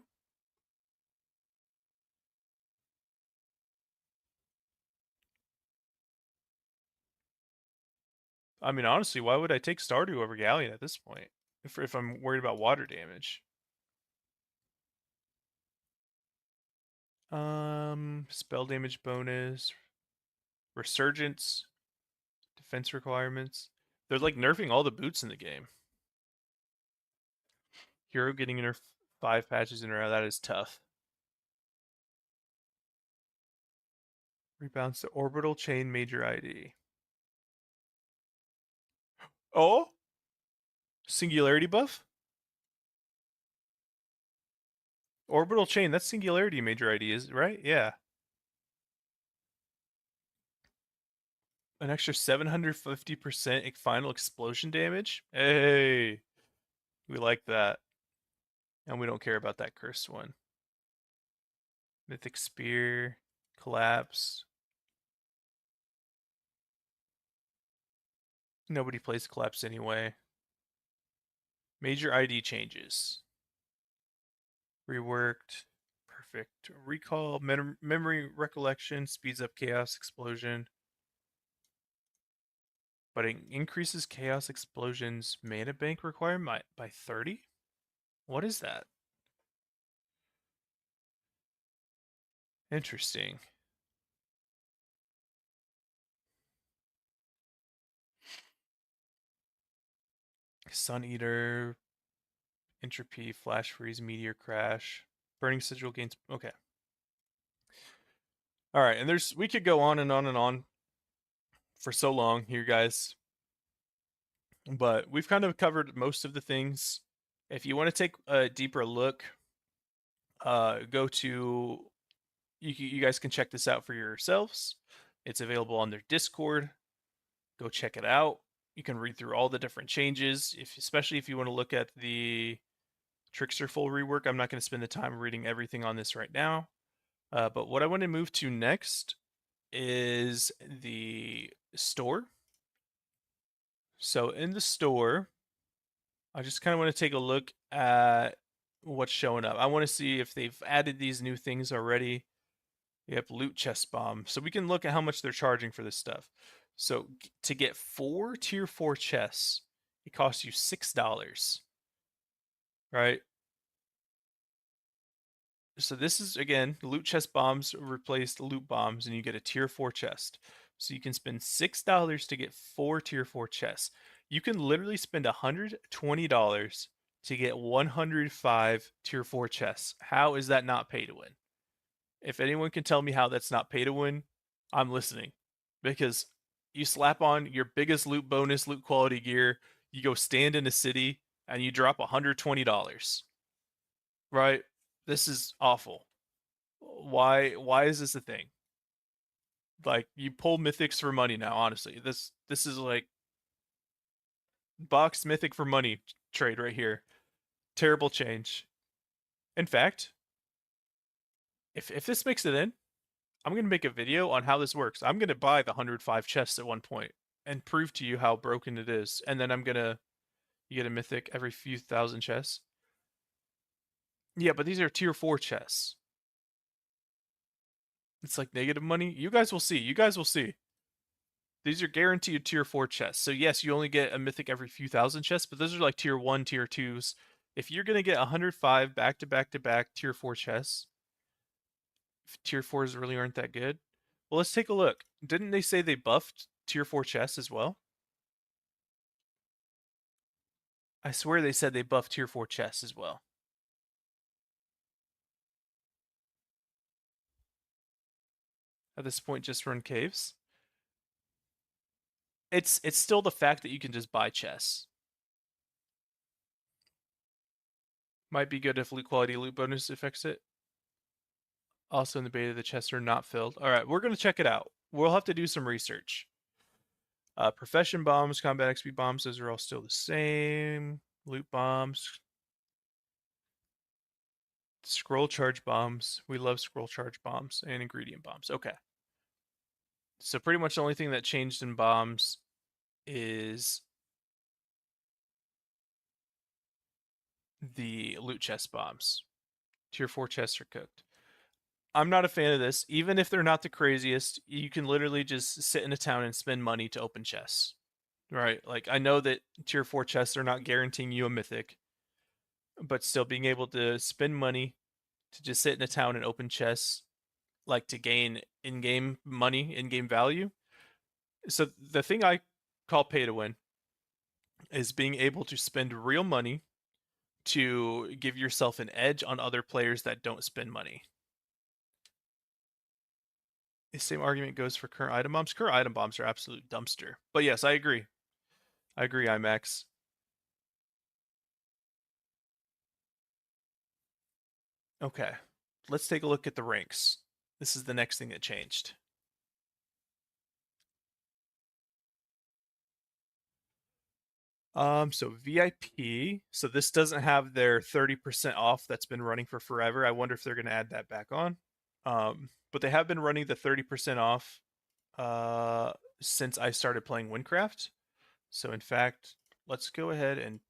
I mean, honestly, why would I take Stardew over Galleon at this point? If I'm worried about water damage. Spell damage bonus, resurgence, defense requirements. They're like nerfing all the boots in the game. Hero getting nerfed 5 patches in a row. That is tough. Rebounds to orbital chain major ID. Oh, singularity buff. Orbital chain. That's singularity major ID, is right? Yeah. An extra 750% final explosion damage. Hey, we like that. And we don't care about that cursed one. Mythic Spear, Collapse. Nobody plays Collapse anyway. Major ID changes. Reworked. Perfect. Recall, memory recollection, speeds up Chaos Explosion. But it increases Chaos Explosion's mana bank requirement by 30? What is that? Interesting. Sun Eater, Entropy, Flash Freeze, Meteor Crash, Burning Sigil gains. Okay. All right, and we could go on and on and on for so long here, guys. But we've kind of covered most of the things. If you want to take a deeper look, go to you guys can check this out for yourselves. It's available on their Discord. Go check it out. You can read through all the different changes, especially if you want to look at the Trickster full rework. I'm not going to spend the time reading everything on this right now. But what I want to move to next is the store. So in the store, I just kind of want to take a look at what's showing up. I want to see if they've added these new things already. Yep, loot chest bomb. So we can look at how much they're charging for this stuff. So to get 4 tier 4 chests, it costs you $6, right? So this is, again, loot chest bombs replaced loot bombs, and you get a tier 4 chest. So you can spend $6 to get 4 tier 4 chests. You can literally spend $120 to get 105 tier 4 chests. How is that not pay to win? If anyone can tell me how that's not pay to win, I'm listening. Because you slap on your biggest loot bonus, loot quality gear, you go stand in a city, and you drop $120. Right? This is awful. Why is this a thing? Like, you pull mythics for money now, honestly. This is like box mythic for money trade right here. Terrible change. In fact, if this makes it in, I'm gonna make a video on how this works. I'm gonna buy the 105 chests at one point and prove to you how broken it is. And then you get a mythic every few thousand chests. Yeah, but these are tier 4 chests. It's like negative money. You guys will see. You guys will see. These are guaranteed tier 4 chests. So yes, you only get a mythic every few thousand chests, but those are like tier 1, tier 2s. If you're going to get 105 back to back to back tier 4 chests, if tier 4s really aren't that good. Well, let's take a look. Didn't they say they buffed tier 4 chests as well? I swear they said they buffed tier 4 chests as well. At this point, just run caves. It's still the fact that you can just buy chests. Might be good if loot quality loot bonus affects it. Also in the beta, the chests are not filled. All right, we're going to check it out. We'll have to do some research. Profession bombs, combat XP bombs, those are all still the same. Loot bombs. Scroll charge bombs. We love scroll charge bombs and ingredient bombs. Okay. So pretty much the only thing that changed in bombs is the loot chest bombs. Tier 4 chests are cooked. I'm not a fan of this. Even if they're not the craziest, you can literally just sit in a town and spend money to open chests. Right? Like, I know that tier 4 chests are not guaranteeing you a mythic, but still being able to spend money to just sit in a town and open chests, like to gain in-game money, in-game value. So the thing I call pay to win is being able to spend real money to give yourself an edge on other players that don't spend money. The same argument goes for current item bombs. Current item bombs are absolute dumpster. But yes, I agree. I agree, IMAX. Okay, let's take a look at the ranks. This is the next thing that changed. So VIP. So this doesn't have their 30% off that's been running for forever. I wonder if they're going to add that back on. But they have been running the 30% off since I started playing Wynncraft. So in fact, let's go ahead and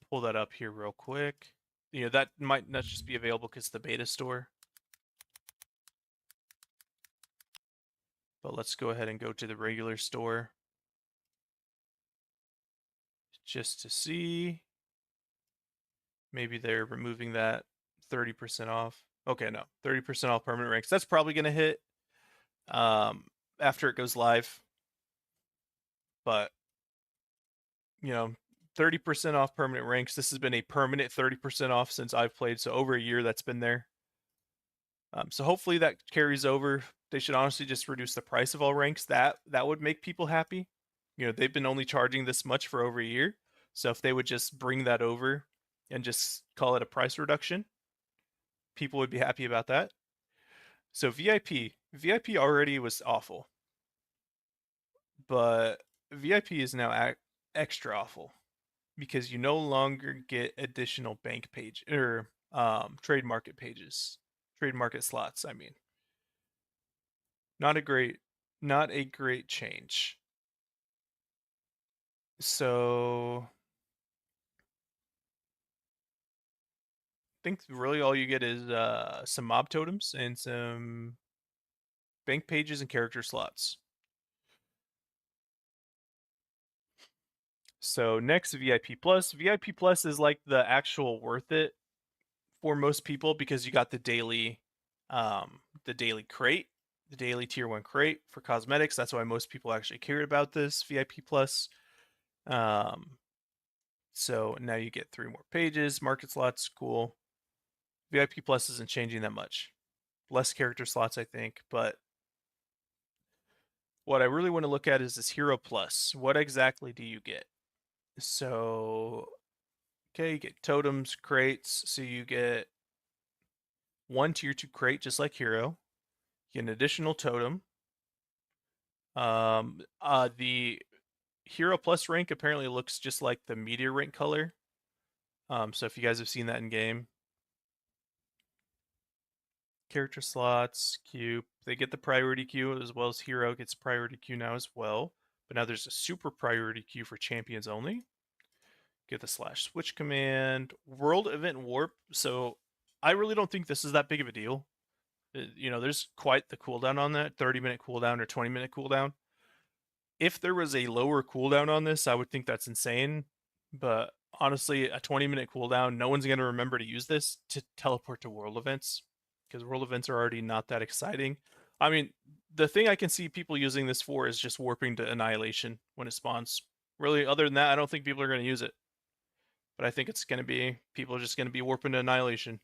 pull that up here real quick. You know, that might not just be available because the beta store. But let's go ahead and go to the regular store just to see. Maybe they're removing that 30% off. Okay, no, 30% off permanent ranks. That's probably going to hit after it goes live. But, you know, 30% off permanent ranks. This has been a permanent 30% off since I've played. So over a year that's been there. So hopefully that carries over. They should honestly just reduce the price of all ranks. That would make people happy. You know, they've been only charging this much for over a year. So if they would just bring that over and just call it a price reduction, people would be happy about that. So VIP already was awful, but VIP is now extra awful because you no longer get additional bank page or trade market pages, trade market slots. I mean, not a great, not a great change. So I think really all you get is some mob totems and some bank pages and character slots. So next VIP Plus. VIP Plus is like the actual worth it for most people because you got the daily crate, the daily tier 1 crate for cosmetics. That's why most people actually cared about this VIP Plus. So now you get 3 more pages, market slots, cool. VIP Plus isn't changing that much. Less character slots, I think, but what I really want to look at is this Hero Plus. What exactly do you get? So, okay, you get totems, crates. So you get 1 tier 2 crate, just like Hero. You get an additional totem. The Hero Plus rank apparently looks just like the Meteor rank color. So if you guys have seen that in game. Character slots, queue. They get the priority queue as well as Hero gets priority queue now as well. But now there's a super priority queue for champions only. Get the /switch command. World event warp. So I really don't think this is that big of a deal. You know, there's quite the cooldown on that, 30-minute cooldown or 20-minute cooldown. If there was a lower cooldown on this, I would think that's insane. But honestly, a 20-minute cooldown, no one's going to remember to use this to teleport to world events because world events are already not that exciting. I mean, the thing I can see people using this for is just warping to Annihilation when it spawns. Really, other than that, I don't think people are going to use it. But I think it's going to be, people are just going to be warping to Annihilation.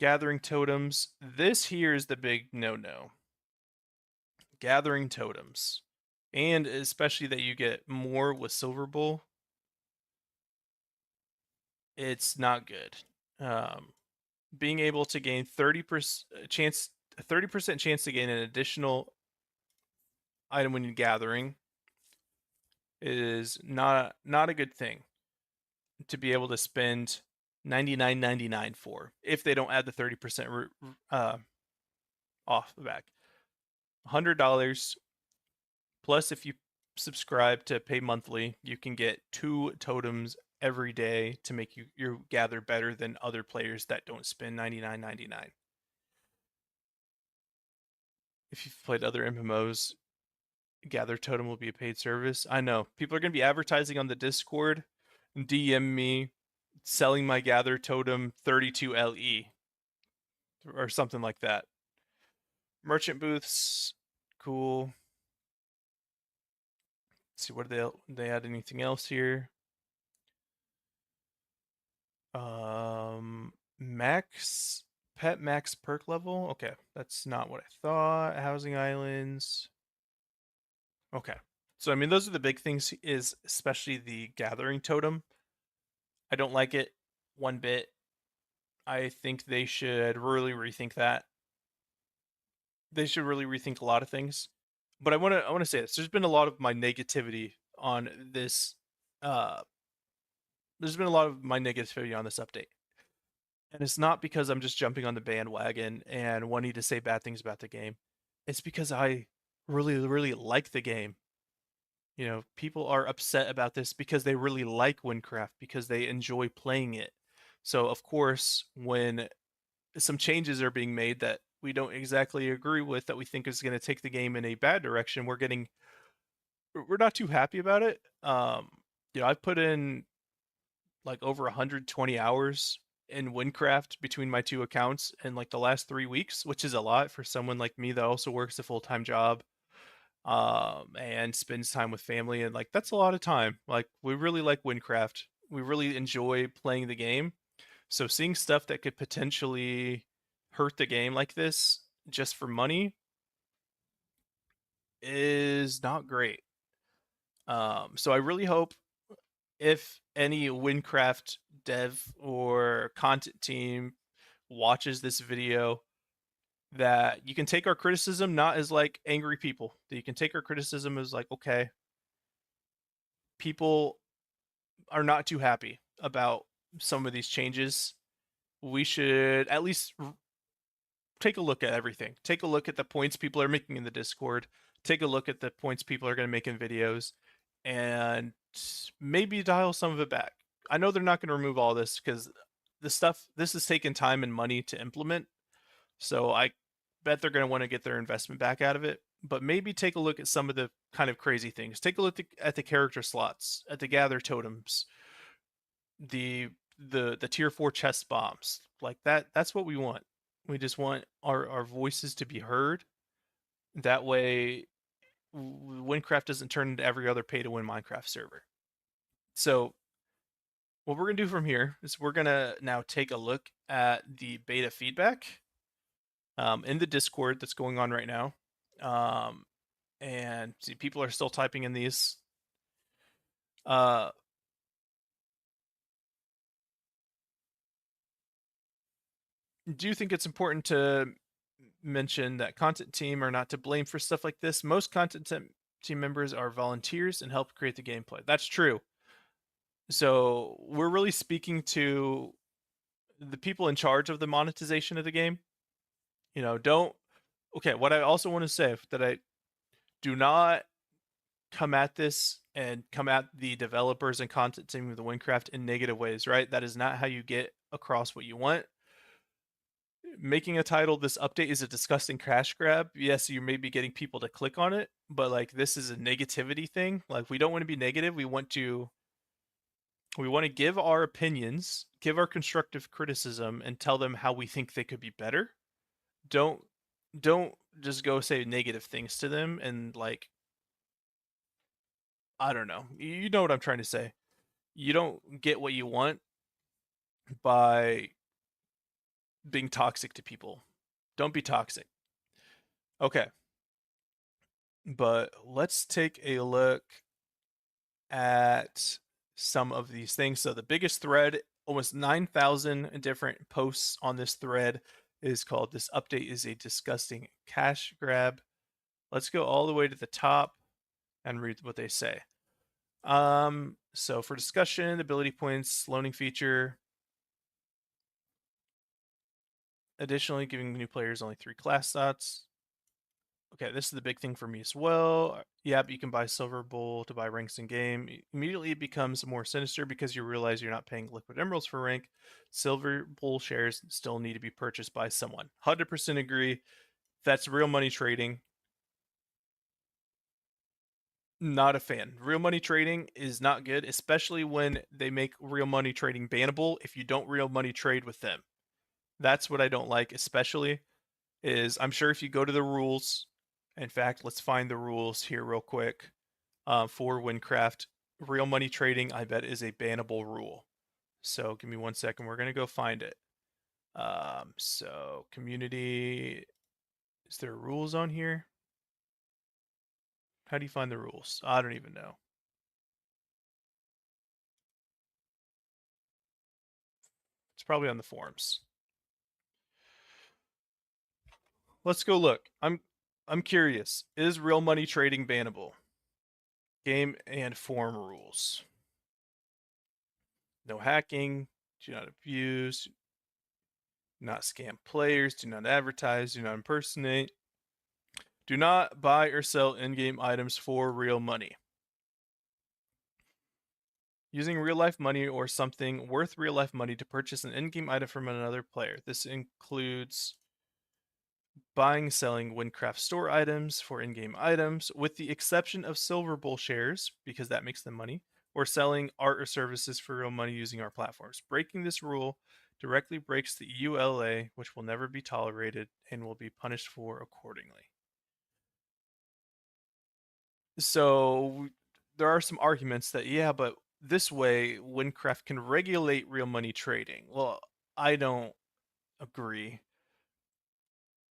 Gathering totems. This here is the big no-no. Gathering totems. And especially that you get more with Silver Bull. It's not good. Being able to gain 30% chance, 30% chance to gain an additional item when you're gathering is not a good thing to be able to spend 99.99 for if they don't add the 30% off the back. $100 plus if you subscribe to pay monthly, you can get 2 totems every day to make you gather better than other players that don't spend 99.99. If you've played other MMOs, Gather Totem will be a paid service. I know people are going to be advertising on the Discord, DM me selling my Gather Totem 32 LE or something like that. Merchant booths, cool. Let's see, what do they add anything else here? Max pet max perk level. Okay, that's not what I thought. Housing islands. Okay, so I mean those are the big things. Is especially the gathering totem. I don't like it one bit. I think they should really rethink that. They should really rethink a lot of things. But I want to say this. There's been a lot of my negativity on this. Uh, there's been a lot of my negativity on this update, and it's not because I'm just jumping on the bandwagon and wanting to say bad things about the game. It's because I really like the game. You know, people are upset about this because they really like Wynncraft because they enjoy playing it. So of course, when some changes are being made that we don't exactly agree with that we think is going to take the game in a bad direction, we're not too happy about it. You know, I've put in like over 120 hours in Wynncraft between my two accounts in like the last 3 weeks, which is a lot for someone like me that also works a full-time job and spends time with family, and like that's a lot of time. Like we really like Wynncraft. We really enjoy playing the game. So seeing stuff that could potentially hurt the game like this just for money is not great. So I really hope if any Wynncraft dev or content team watches this video that you can take our criticism not as like angry people. That you can take our criticism as like, okay, people are not too happy about some of these changes. We should at least take a look at everything. Take a look at the points people are making in the Discord. Take a look at the points people are going to make in videos, and maybe dial some of it back. I know they're not going to remove all this because this has taken time and money to implement. So I bet they're going to want to get their investment back out of it. But maybe take a look at some of the kind of crazy things. Take a look at the character slots, at the gather totems, the the tier 4 chest bombs. Like that's what we want. We just want our voices to be heard. That way Wynncraft doesn't turn into every other pay to win Minecraft server. So what we're going to do from here is we're going to now take a look at the beta feedback in the Discord that's going on right now. And see, people are still typing in these. Do you think it's important to mention that content team are not to blame for stuff like this? Most content team members are volunteers and help create the gameplay. That's true. So we're really speaking to the people in charge of the monetization of the game. You know, don't. Okay, what I also want to say that I do not come at this and come at the developers and content team of the Wynncraft in negative ways, right? That is not how you get across what you want. Making a title this update is a disgusting cash grab. Yes, you may be getting people to click on it, but like this is a negativity thing. Like we don't want to be negative. We want to give our opinions, give our constructive criticism, and tell them how we think they could be better. Don't just go say negative things to them and like I don't know. You know what I'm trying to say. You don't get what you want by being toxic to people. Don't be toxic. Okay. But let's take a look at some of these things. So the biggest thread, almost 9,000 different posts on this thread, is called "This update is a disgusting cash grab." Let's go all the way to the top and read what they say. So for discussion, ability points, loaning feature. Additionally, giving new players only 3 class slots. Okay, this is the big thing for me as well. Yeah, but you can buy Silver Bull to buy ranks in game. Immediately it becomes more sinister because you realize you're not paying liquid emeralds for rank. Silver Bull shares still need to be purchased by someone. 100% agree. That's real money trading. Not a fan. Real money trading is not good, especially when they make real money trading bannable if you don't real money trade with them. That's what I don't like, especially is I'm sure if you go to the rules, in fact, let's find the rules here real quick for Wynncraft. Real money trading, I bet, is a bannable rule. So give me 1 second. We're going to go find it. So community, is there rules on here? How do you find the rules? I don't even know. It's probably on the forums. Let's go look. I'm curious. Is real money trading bannable? Game and form rules. No hacking. Do not abuse. Do not scam players. Do not advertise. Do not impersonate. Do not buy or sell in-game items for real money. Using real-life money or something worth real-life money to purchase an in-game item from another player. This includes buying, selling Wynncraft store items for in-game items, with the exception of Silver Bull shares, because that makes them money, or selling art or services for real money using our platforms. Breaking this rule directly breaks the ULA, which will never be tolerated and will be punished for accordingly. So there are some arguments that, yeah, but this way, Wynncraft can regulate real money trading. Well, I don't agree.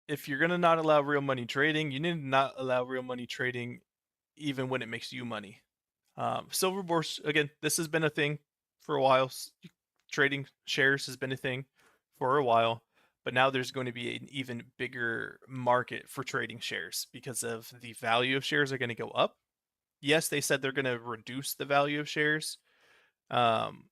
If you're gonna not allow real money trading, you need to not allow real money trading even when it makes you money. Silverboard, again, this has been a thing for a while. Trading shares has been a thing for a while, but now there's going to be an even bigger market for trading shares because of the value of shares are going to go up. Yes, they said they're going to reduce the value of shares, um,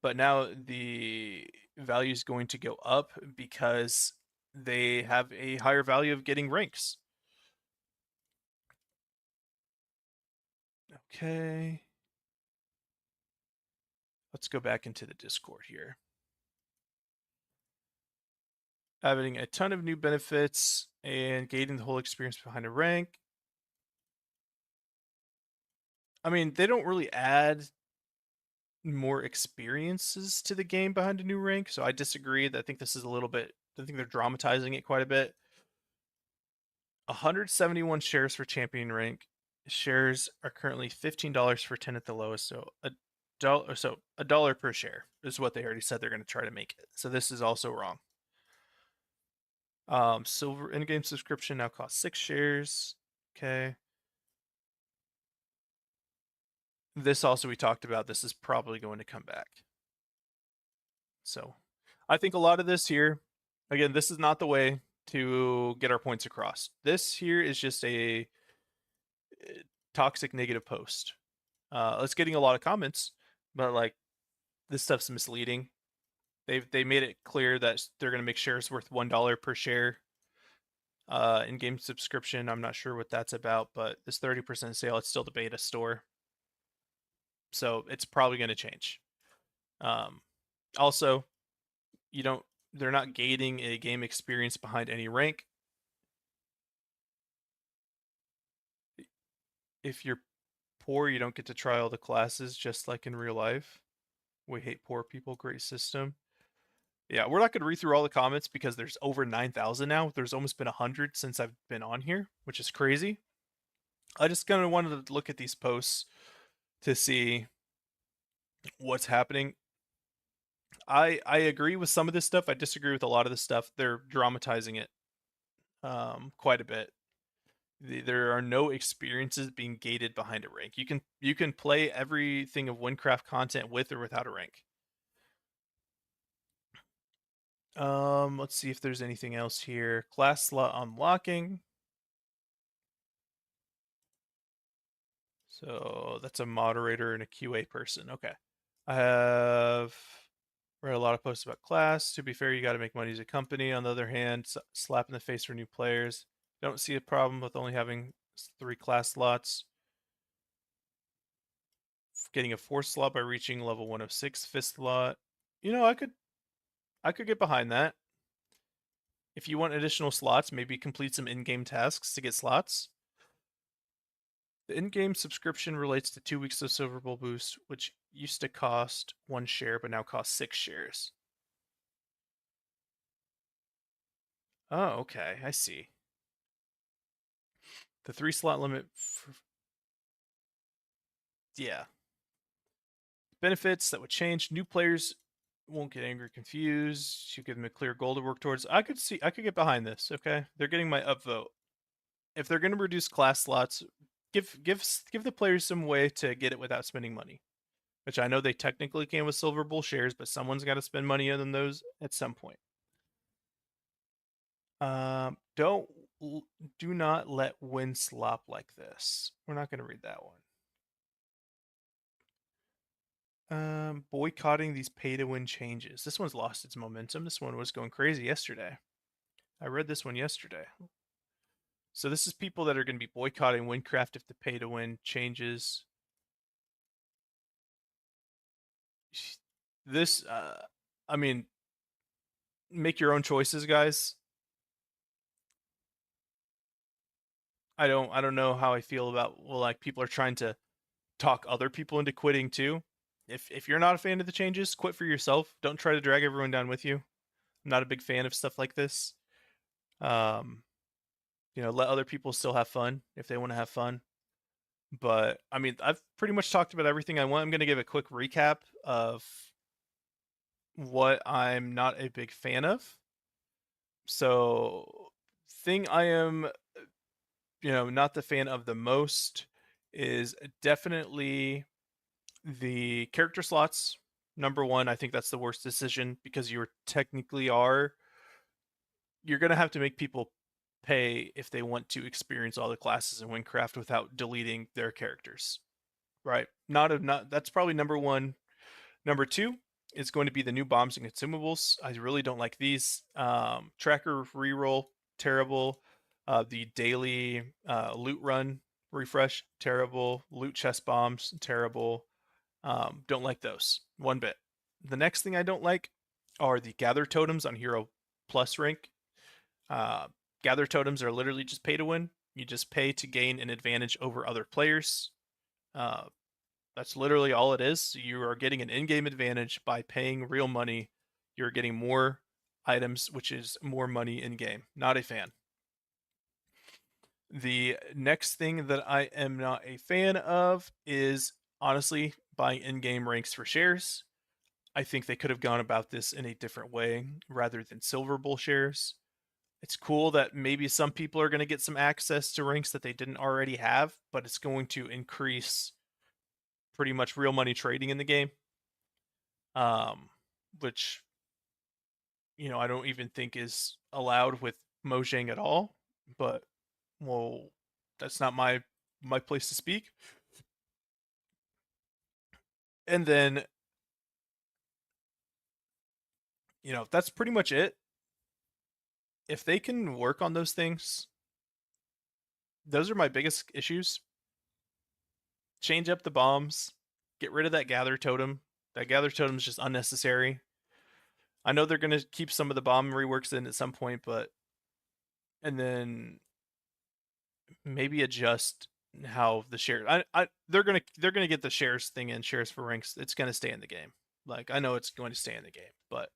but now the value is going to go up because they have a higher value of getting ranks. Okay. Let's go back into the Discord here. Having a ton of new benefits and gating the whole experience behind a rank. I mean, they don't really add more experiences to the game behind a new rank, so I disagree. I think this is a little bit, I think they're dramatizing it quite a bit. 171 shares for champion rank. Shares are currently $15 for 10 at the lowest, so a dollar per share is what they already said they're going to try to make it. So this is also wrong. Silver in-game subscription now costs 6 shares. Okay. This also we talked about. This is probably going to come back. So I think a lot of this here, again, this is not the way to get our points across. This here is just a toxic negative post. It's getting a lot of comments, but like this stuff's misleading. They made it clear that they're going to make shares worth $1 per share. In-game subscription, I'm not sure what that's about, but this 30% sale, it's still the beta store, so it's probably going to change. Also, you don't they're not gating a game experience behind any rank. If you're poor, you don't get to try all the classes, just like in real life. We hate poor people, great system. Yeah, we're not going to read through all the comments because there's over 9,000 now. There's almost been 100 since I've been on here, which is crazy. I just kind of wanted to look at these posts to see what's happening. I agree with some of this stuff. I disagree with a lot of this stuff. They're dramatizing it quite a bit. There are no experiences being gated behind a rank. You can play everything of Wynncraft content with or without a rank. Let's see if there's anything else here. Class slot unlocking. So that's a moderator and a QA person. Okay. I have read a lot of posts about class. To be fair, you got to make money as a company. On the other hand, slap in the face for new players. Don't see a problem with only having 3 class slots. Getting a 4th slot by reaching level 106, 5th slot. You know, I could get behind that. If you want additional slots, maybe complete some in-game tasks to get slots. The in-game subscription relates to 2 weeks of Silver Bowl boost, which used to cost 1 share, but now costs 6 shares. Oh, okay, I see. The 3 slot limit yeah. Benefits that would change. New players won't get angry, confused. You give them a clear goal to work towards. I could get behind this, okay? They're getting my upvote. If they're gonna reduce class slots, give the players some way to get it without spending money. Which I know they technically can with Silver Bowl shares, but someone's got to spend money on those at some point. Don't do not let win slop like this. We're not going to read that one. Boycotting these pay to win changes. This one's lost its momentum. This one was going crazy yesterday. I read this one yesterday. So this is people that are going to be boycotting Wynncraft if the pay to win changes. This, I mean, make your own choices, guys. I don't know how I feel about, well, like, people are trying to talk other people into quitting too. If you're not a fan of the changes, quit for yourself. Don't try to drag everyone down with you. I'm not a big fan of stuff like this. Um, let other people still have fun if they want to have fun. But I mean, I've pretty much talked about everything I want. I'm going to give a quick recap of what I'm not a big fan of. So, thing I am, not the fan of the most is definitely the character slots. Number one, I think that's the worst decision because you're going to have to make people pay if they want to experience all the classes in Wynncraft without deleting their characters. Right? Not that's probably number one. Number two is going to be the new bombs and consumables. I really don't like these. Tracker reroll, terrible. The daily loot run refresh, terrible. Loot chest bombs, terrible. Don't like those one bit. The next thing I don't like are the gather totems on Hero Plus rank. Gather totems are literally just pay to win. You just pay to gain an advantage over other players. Uh, that's literally all it is. You are getting an in-game advantage by paying real money. You're getting more items, which is more money in-game. Not a fan. The next thing that I am not a fan of is honestly buying in-game ranks for shares. I think they could have gone about this in a different way rather than Silver Bowl shares. It's cool that maybe some people are going to get some access to ranks that they didn't already have, but it's going to increase pretty much real money trading in the game. Which I don't even think is allowed with Mojang at all, but well, that's not my place to speak. And then, that's pretty much it. If they can work on those things, those are my biggest issues. Change up the bombs, get rid of that gather totem. That gather totem is just unnecessary. I know they're going to keep some of the bomb reworks in at some point, but and then maybe adjust how the shares. They're gonna get the shares thing in, shares for ranks. It's gonna stay in the game. Like, I know it's going to stay in the game, but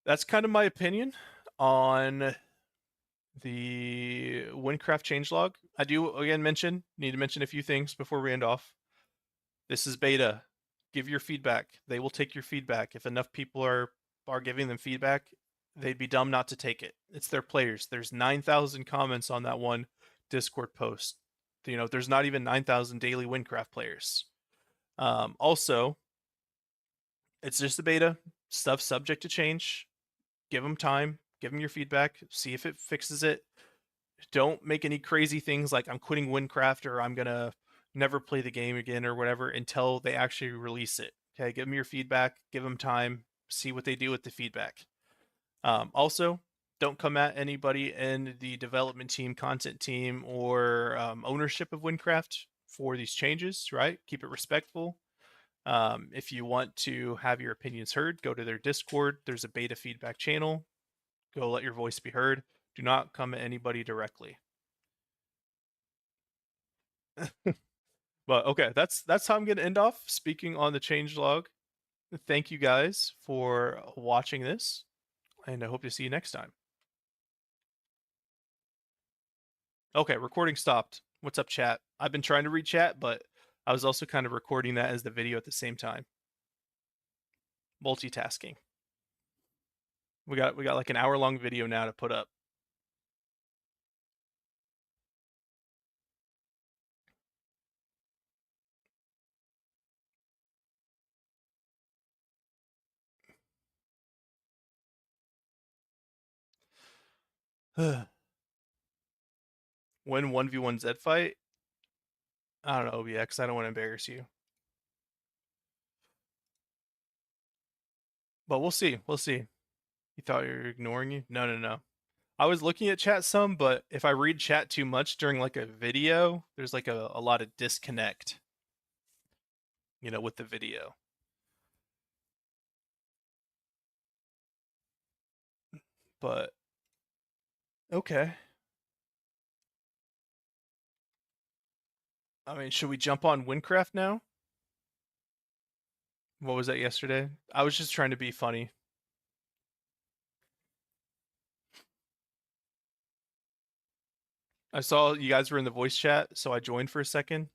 that's kind of my opinion on the Wynncraft changelog. I do again need to mention a few things before we end off. This is beta. Give your feedback. They will take your feedback. If enough people are giving them feedback, they'd be dumb not to take it. It's their players. There's 9,000 comments on that one Discord post. There's not even 9,000 daily Wynncraft players. Also, it's just a beta. Stuff subject to change. Give them time. Give them your feedback. See if it fixes it. Don't make any crazy things like I'm quitting Wynncraft or I'm gonna never play the game again or whatever until they actually release it. Okay, give them your feedback. Give them time. See what they do with the feedback. Also, Don't come at anybody in the development team, content team, or ownership of Wynncraft for these changes, right? Keep it respectful. If you want to have your opinions heard, go to their Discord. There's a beta feedback channel. Go let your voice be heard. Do not come at anybody directly. But okay, that's how I'm gonna end off speaking on the changelog. Thank you guys for watching this, and I hope to see you next time. Okay, recording stopped. What's up, chat? I've been trying to read chat, but I was also kind of recording that as the video at the same time. Multitasking. We got like an hour-long video now to put up. When 1v1 Zed fight? I don't know, OBX. I don't want to embarrass you. But we'll see. We'll see. You thought you were ignoring you? No, no, no. I was looking at chat some, but if I read chat too much during like a video, there's like a lot of disconnect, with the video. But okay. I mean, should we jump on Wynncraft now? What was that yesterday? I was just trying to be funny. I saw you guys were in the voice chat, so I joined for a second,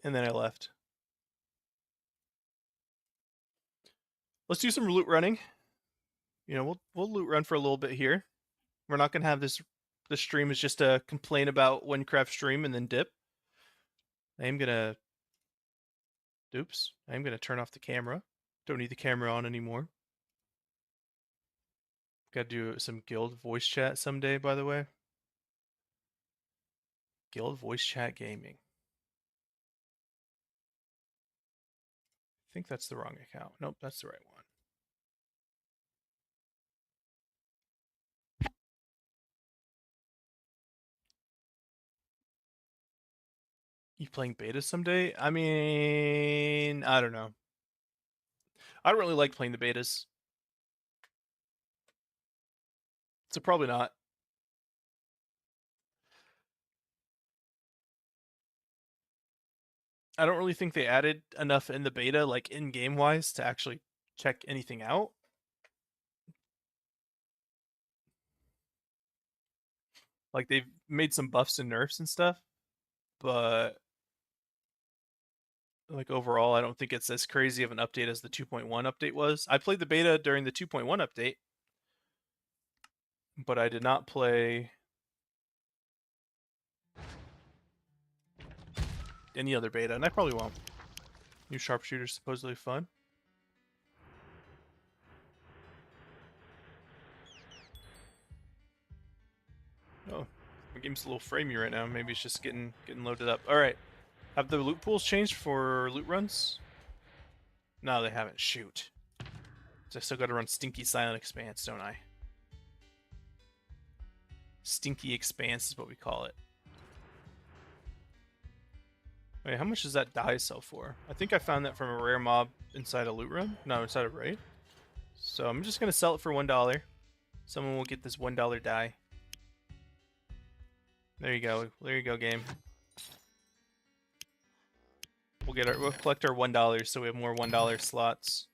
and then I left. Let's do some loot running. We'll loot run for a little bit here. We're not gonna have this. The stream is just a complain about Wynncraft stream and then dip. I am gonna. Oops. I am gonna turn off the camera. Don't need the camera on anymore. Gotta do some guild voice chat someday, by the way. Guild voice chat gaming. I think that's the wrong account. Nope, that's the right one. You playing beta someday? I mean, I don't know. I don't really like playing the betas. So probably not. I don't really think they added enough in the beta, like in-game wise, to actually check anything out. Like they've made some buffs and nerfs and stuff, but like overall, I don't think it's as crazy of an update as the 2.1 update was. I played the beta during the 2.1 update, but I did not play any other beta, and I probably won't. New sharpshooter supposedly fun. Oh, my game's a little framey right now. Maybe it's just getting loaded up. All right, have the loot pools changed for loot runs? No, they haven't. Shoot. So I still got to run Stinky Silent Expanse, don't I? Stinky Expanse is what we call it. Wait, how much does that die sell for? I think I found that from a rare mob inside a loot run. No, inside a raid. So I'm just going to sell it for $1. Someone will get this $1 die. There you go. There you go, game. We'll collect our $1 so we have more $1 slots.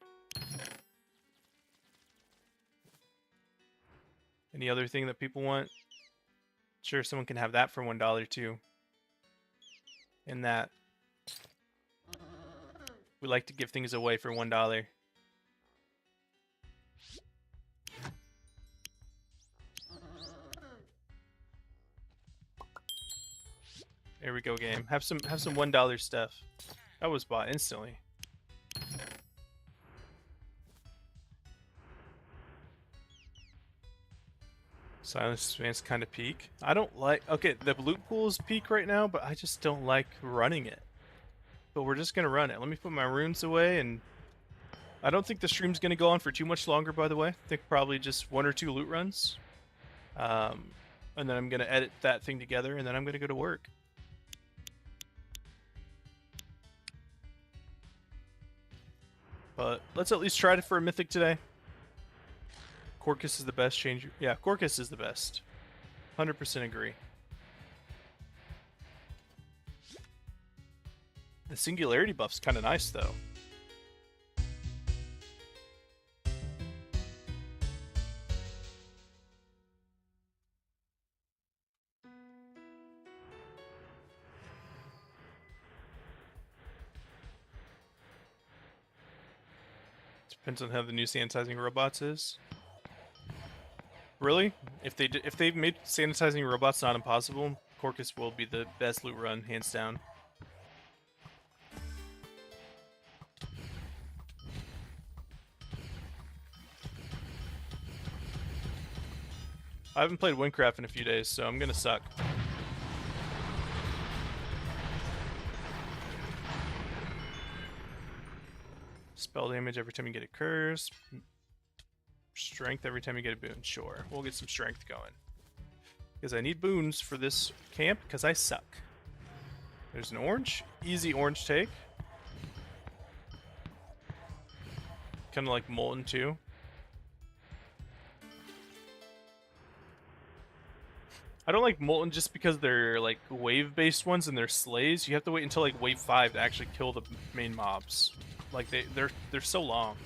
Any other thing that people want? Sure, someone can have that for $1 too. And that. We like to give things away for $1. There we go, game. Have some $1 stuff. That was bought instantly. Silence Expanse kind of peak. I don't like... Okay, the loot pool is peak right now, but I just don't like running it. But we're just going to run it. Let me put my runes away, and... I don't think the stream's going to go on for too much longer, by the way. I think probably just 1 or 2 loot runs. And then I'm going to edit that thing together, and then I'm going to go to work. But let's at least try it for a Mythic today. Corcus is the best change. Yeah, Corcus is the best. 100% agree. The Singularity buff's kind of nice, though. Depends on how the new sanitizing robots is. Really? If they've made sanitizing robots not impossible, Corcus will be the best loot run, hands down. I haven't played Wynncraft in a few days, so I'm gonna suck. Spell damage every time you get a curse. Strength every time you get a boon. Sure, we'll get some strength going. Because I need boons for this camp, because I suck. There's an orange. Easy orange take. Kind of like Molten too. I don't like Molten just because they're like wave-based ones and they're slays. You have to wait until like wave 5 to actually kill the main mobs. Like they're so long.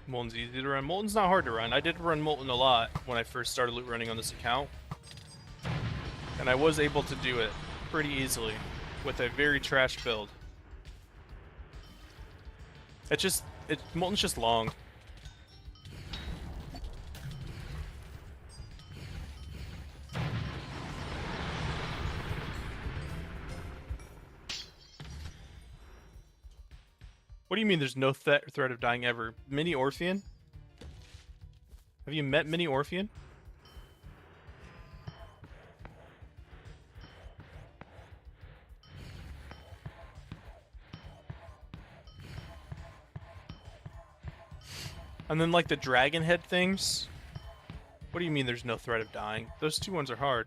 Molten's easy to run. Molten's not hard to run. I did run Molten a lot when I first started loot running on this account. And I was able to do it pretty easily with a very trash build. Molten's just long. What do you mean there's no threat of dying ever? Mini Orphean? Have you met Mini Orphean? And then like the dragon head things? What do you mean there's no threat of dying? Those two ones are hard.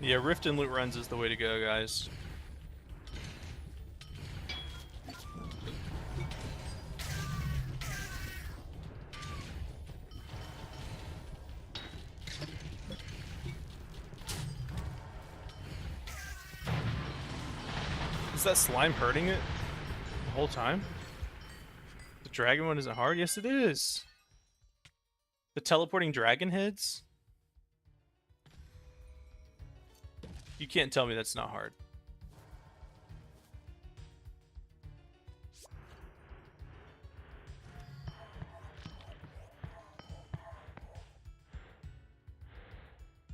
Yeah, Rift and loot runs is the way to go, guys. Is that slime hurting it the whole time? The dragon one isn't hard? Yes, it is. The teleporting dragon heads? You can't tell me that's not hard.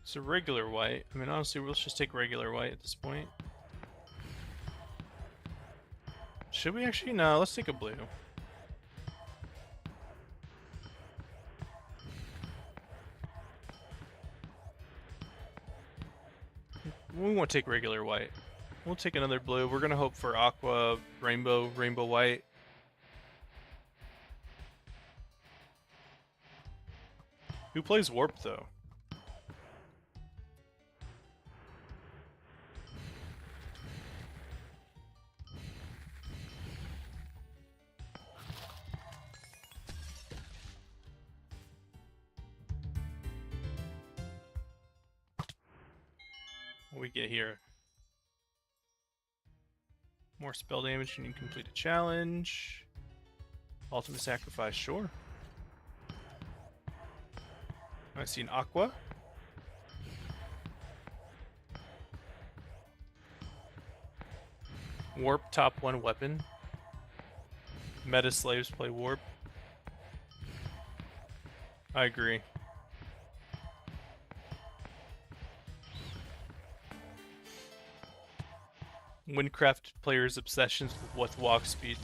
It's a regular white. I mean, honestly, let's just take regular white at this point. Should we actually? No, let's take a blue. We won't take regular white. We'll take another blue. We're gonna hope for aqua, rainbow, rainbow white. Who plays warp though? What we get here? More spell damage when you complete a challenge. Ultimate sacrifice, sure. I see an aqua. Warp top 1 weapon. Meta slaves play warp. I agree. Wynncraft players' obsessions with walk speed.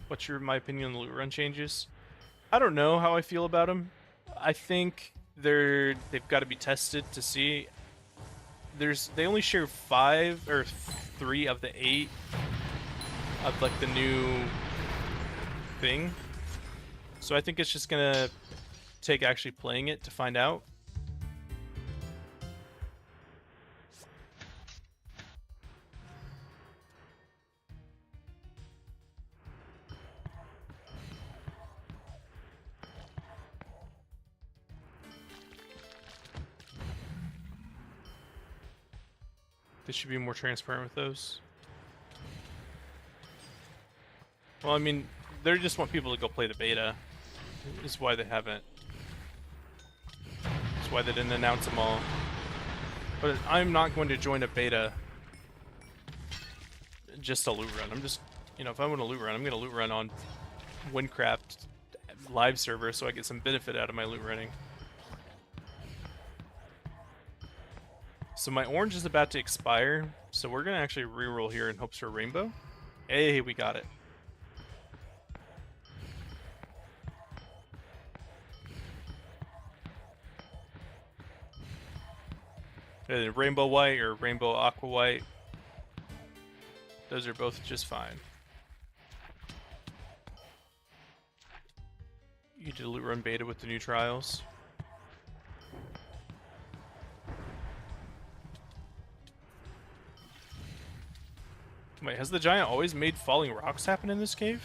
What's my opinion on the loot run changes? I don't know how I feel about them. I think they've got to be tested to see. They only share 5 or 3 of the 8 of like the new thing. So I think it's just gonna take actually playing it to find out. They should be more transparent with those. Well, I mean, they just want people to go play the beta. Is why they haven't. That's why they didn't announce them all. But I'm not going to join a beta just to loot run. I'm just, you know, if I want to loot run, I'm going to loot run on Wynncraft live server so I get some benefit out of my loot running. So my orange is about to expire, so we're going to actually reroll here in hopes for a rainbow. Hey, we got it. Rainbow white or rainbow aqua white. Those are both just fine. You did loot run beta with the new trials. Wait, has the giant always made falling rocks happen in this cave?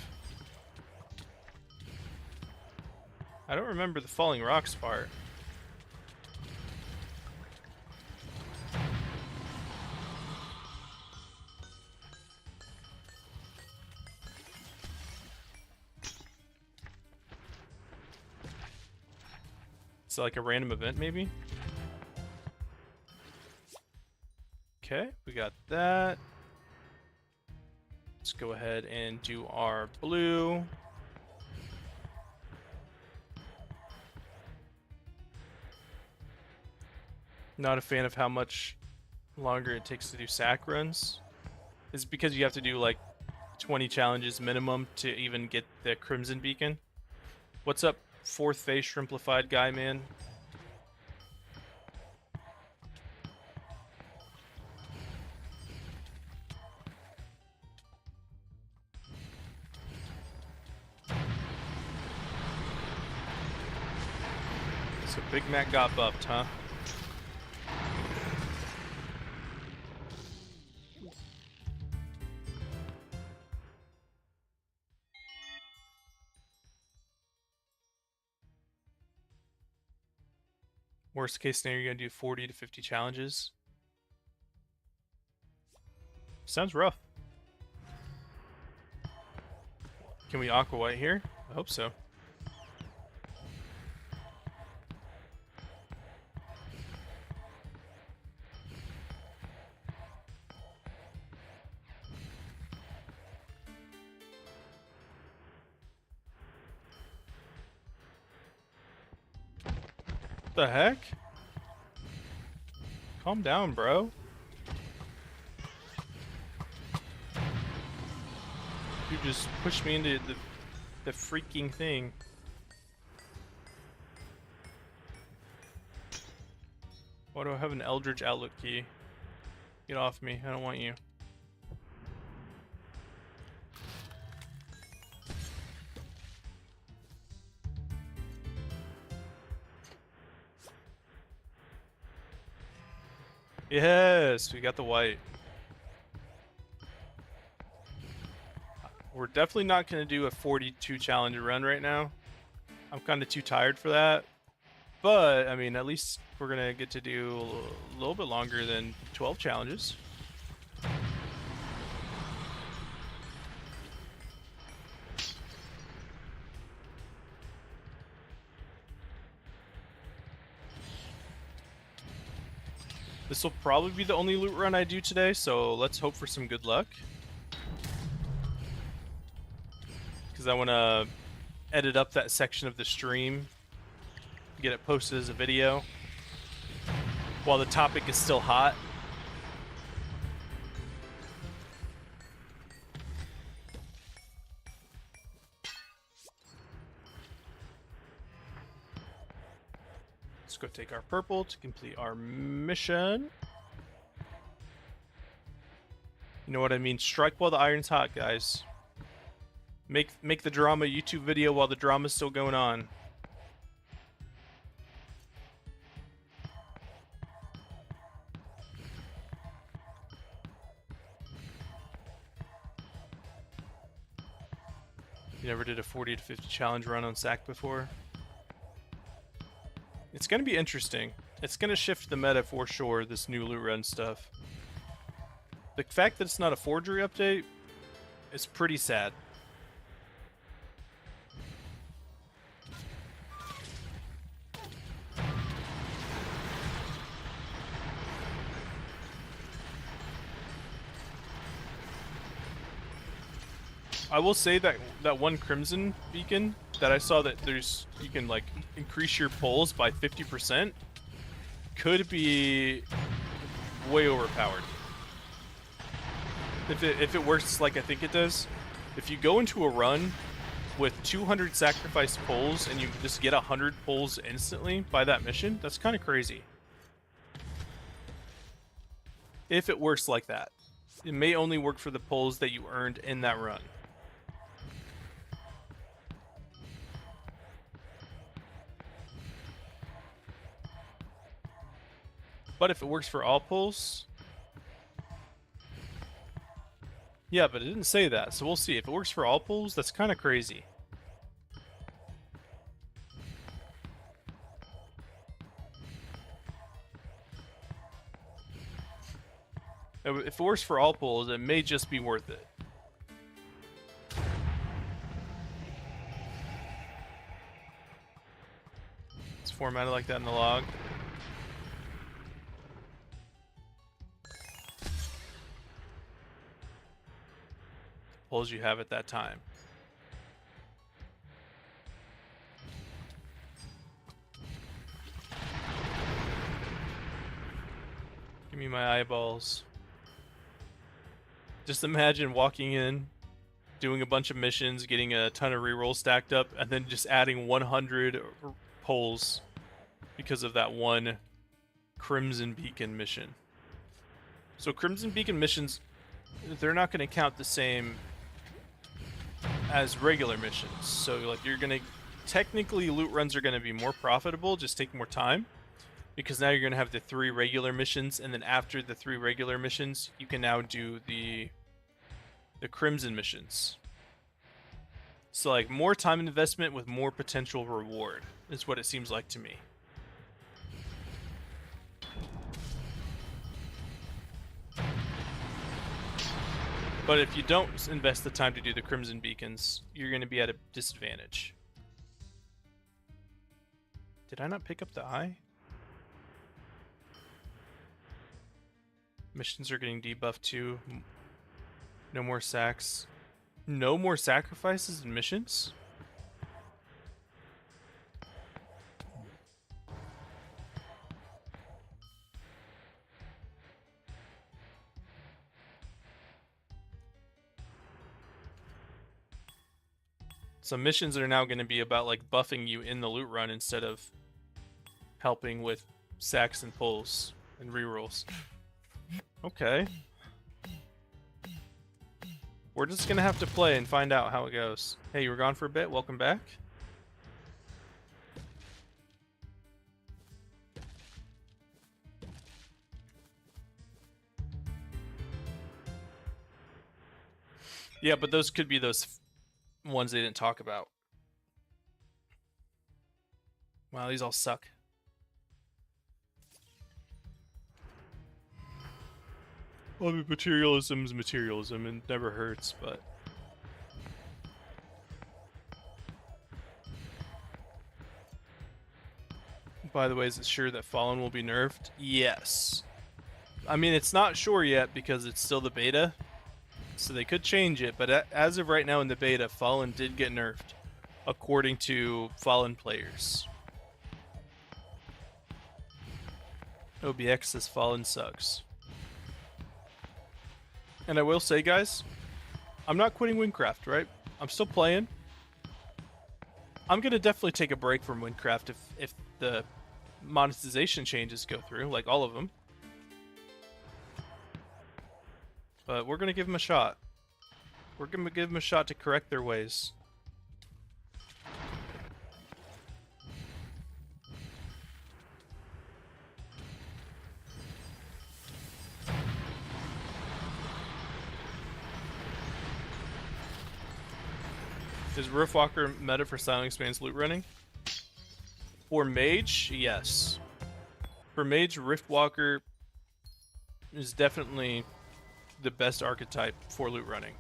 I don't remember the falling rocks part. It's like a random event, maybe? Okay, we got that. Let's go ahead and do our blue. Not a fan of how much longer it takes to do sack runs. It's because you have to do like 20 challenges minimum to even get the Crimson Beacon. What's up, fourth face shrimplified guy, man? So Big Mac got buffed, huh? Worst case scenario, you're gonna do 40 to 50 challenges. Sounds rough. Can we aqua white here? I hope so. The heck? Calm down, bro. You just pushed me into the freaking thing. Why do I have an Eldritch Outlook key? Get off me. I don't want you. Yes, we got the white. We're definitely not going to do a 42 challenge run right now. I'm kind of too tired for that. But, I mean, at least we're going to get to do a little bit longer than 12 challenges. This will probably be the only loot run I do today, so let's hope for some good luck. Because I want to edit up that section of the stream get it posted as a video while the topic is still hot. Let's go take our purple to complete our mission. You know what I mean? Strike while the iron's hot, guys. Make the drama YouTube video while the drama's still going on. You never did a 40 to 50 challenge run on SAC before? It's going to be interesting. It's going to shift the meta for sure, this new loot run stuff. The fact that it's not a forgery update is pretty sad. I will say that one Crimson beacon that I saw that you can like increase your pulls by 50% could be way overpowered. If it works like I think it does, if you go into a run with 200 sacrifice pulls and you just get 100 pulls instantly by that mission, that's kind of crazy. If it works like that. It may only work for the pulls that you earned in that run. But if it works for all pulls... Yeah, but it didn't say that, so we'll see. If it works for all pulls, that's kind of crazy. If it works for all pulls, it may just be worth it. It's formatted like that in the log. Pulls you have at that time. Give me my eyeballs. Just imagine walking in, doing a bunch of missions, getting a ton of rerolls stacked up, and then just adding 100 pulls because of that one Crimson Beacon mission. So Crimson Beacon missions, they're not going to count the same as regular missions. So like you're gonna technically loot runs are gonna be more profitable, just take more time, because now you're gonna have the 3 regular missions, and then after the 3 regular missions you can now do the Crimson missions. So like more time investment with more potential reward is what it seems like to me. But if you don't invest the time to do the Crimson Beacons, you're going to be at a disadvantage. Did I not pick up the eye? Missions are getting debuffed too. No more sacks. No more sacrifices in missions? So missions are now going to be about like buffing you in the loot run instead of helping with sacks and pulls and rerolls. Okay. We're just going to have to play and find out how it goes. Hey, you were gone for a bit. Welcome back. Yeah, but those could be those ones they didn't talk about. Wow, these all suck. Well, materialism's materialism and never hurts, but... By the way, is it sure that Fallen will be nerfed? Yes. I mean, it's not sure yet because it's still the beta. So they could change it, but as of right now in the beta, Fallen did get nerfed, according to Fallen players. OBX has fallen sucks. And I will say, guys, I'm not quitting Wynncraft, right? I'm still playing. I'm gonna definitely take a break from Wynncraft if the monetization changes go through, like all of them. But we're gonna give them a shot. We're gonna give them a shot to correct their ways. Is Riftwalker meta for Silent Expanse loot running? For Mage, yes. For Mage, Riftwalker is definitely the best archetype for loot running.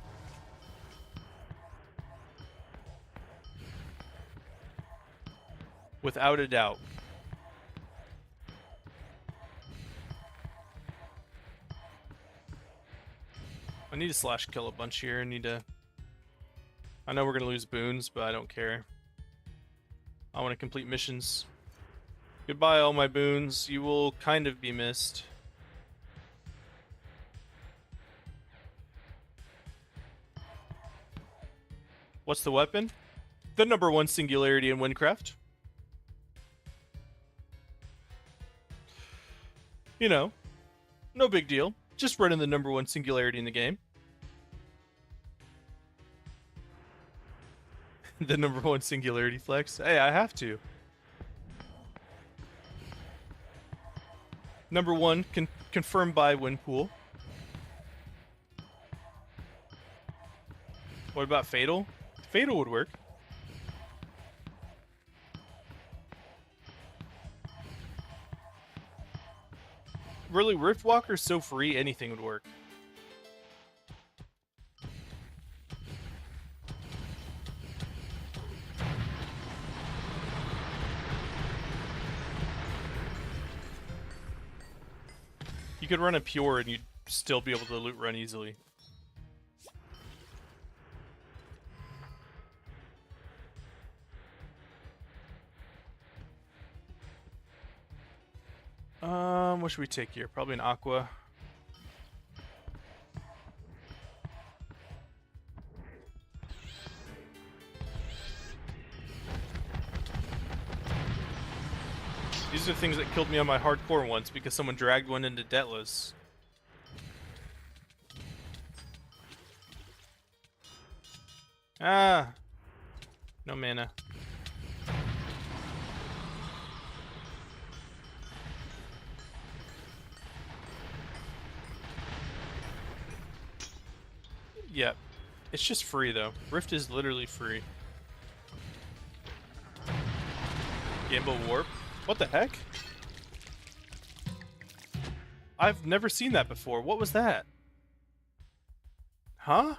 Without a doubt. I need to slash kill a bunch here. I know we're gonna lose boons, but I don't care. I want to complete missions. Goodbye, all my boons. You will kind of be missed. What's the weapon? The #1 singularity in Wynncraft. You know, no big deal. Just running the #1 singularity in the game. The #1 singularity flex. Hey, I have to. #1 confirmed by Winpool. What about Fatal? Fatal would work. Really, Riftwalker's so free, anything would work. You could run a pure and you'd still be able to loot run easily. What should we take here? Probably an Aqua. These are things that killed me on my hardcore once because someone dragged one into Deathless. Ah! No mana. Yeah. It's just free, though. Rift is literally free. Gamble Warp? What the heck? I've never seen that before. What was that? Huh?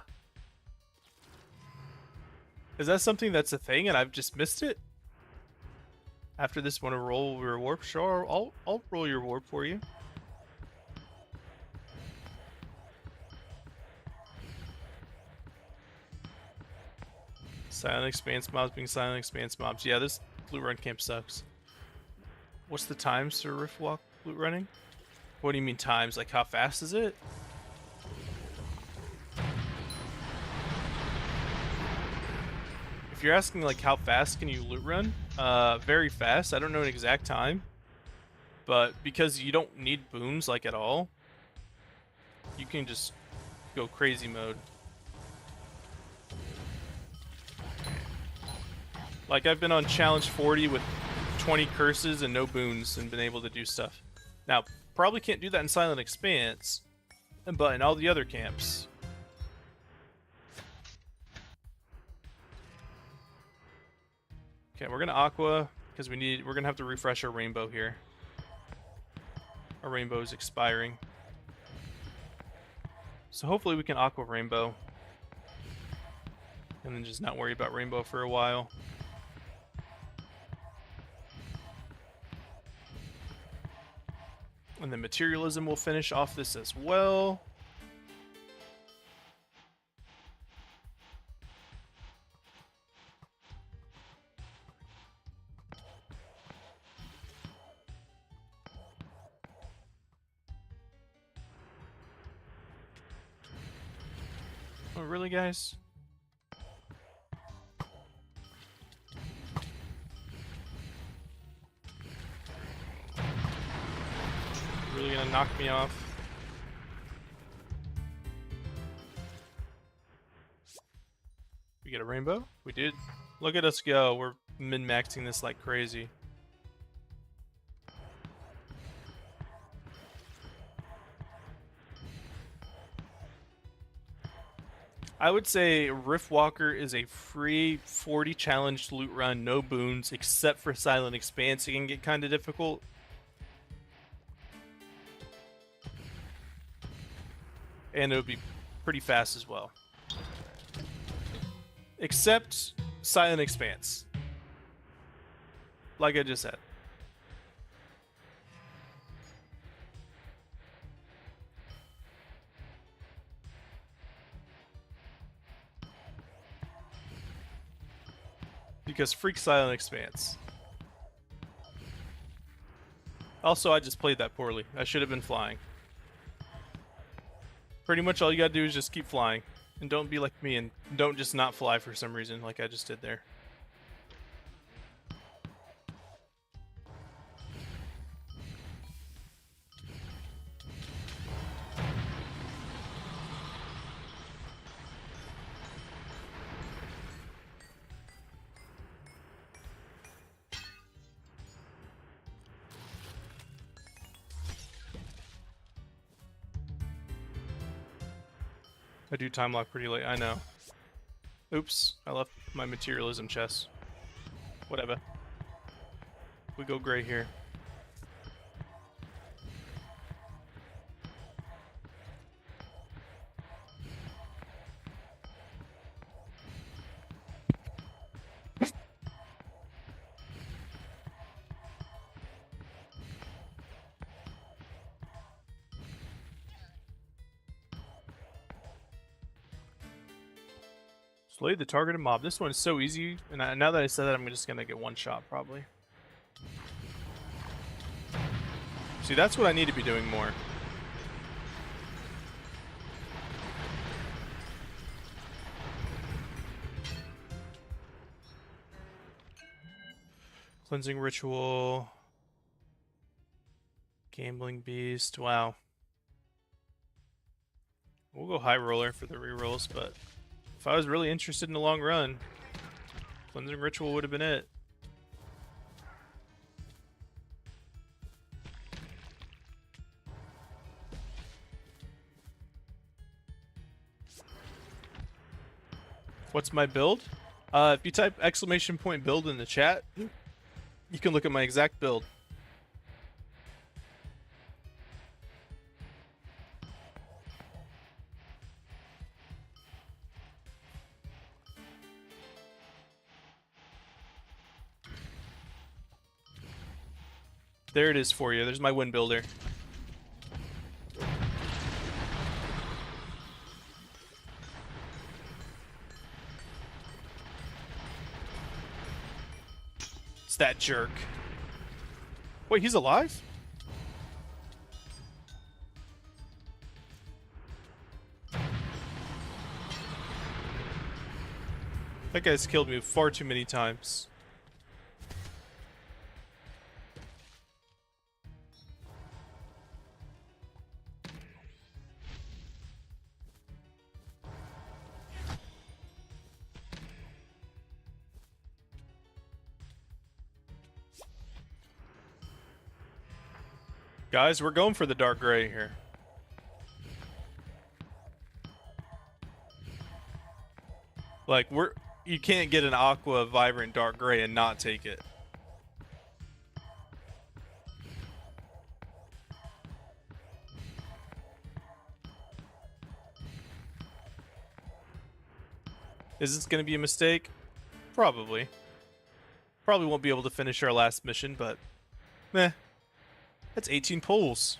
Is that something that's a thing and I've just missed it? After this, want to roll your warp? Sure, I'll roll your warp for you. Silent Expanse mobs being Silent Expanse mobs. Yeah, this loot run camp sucks. What's the times for Riftwalk loot running? What do you mean times? Like how fast is it? If you're asking like how fast can you loot run? Very fast. I don't know an exact time. But because you don't need booms like at all, you can just go crazy mode. Like I've been on challenge 40 with 20 curses and no boons and been able to do stuff. Now, probably can't do that in Silent Expanse, but in all the other camps. Okay, we're gonna Aqua because we're gonna have to refresh our rainbow here. Our rainbow is expiring. So hopefully we can Aqua Rainbow. And then just not worry about rainbow for a while. And then materialism will finish off this as well. really, guys? Really gonna knock me off? We get a rainbow? We did. Look at us go. We're min-maxing this like crazy. I would say Riftwalker is a free 40 challenge loot run, no boons, except for Silent Expanse. It can get kind of difficult. And it would be pretty fast as well. Except Silent Expanse. Like I just said. Because freak Silent Expanse. Also, I just played that poorly. I should have been flying. Pretty much all you gotta do is just keep flying. And don't be like me and don't just not fly for some reason like I just did there. I do time lock pretty late, I know. Oops, I left my materialism chest. Whatever. We go gray here. Slay the targeted mob. This one is so easy, and now that I said that, I'm just gonna get one shot probably. See, that's what I need to be doing more. Cleansing ritual. Gambling beast. Wow. We'll go high roller for the rerolls, but if I was really interested in the long run, cleansing ritual would have been it. What's my build? If you type !point build in the chat, you can look at my exact build. There it is for you. There's my win builder. It's that jerk. Wait, he's alive? That guy's killed me far too many times. Guys, we're going for the dark gray here. Like, you can't get an aqua vibrant dark gray and not take it. Is this going to be a mistake? Probably. Probably won't be able to finish our last mission, but meh. That's 18 pulls.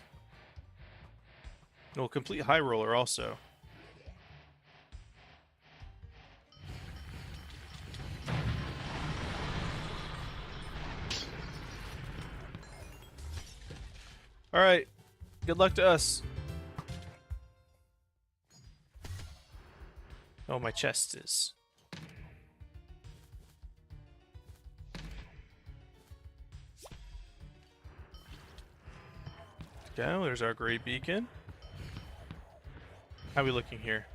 And we'll complete high roller also. Alright. Good luck to us. Oh, my chest is. Okay, well, there's our great beacon. How are we looking here?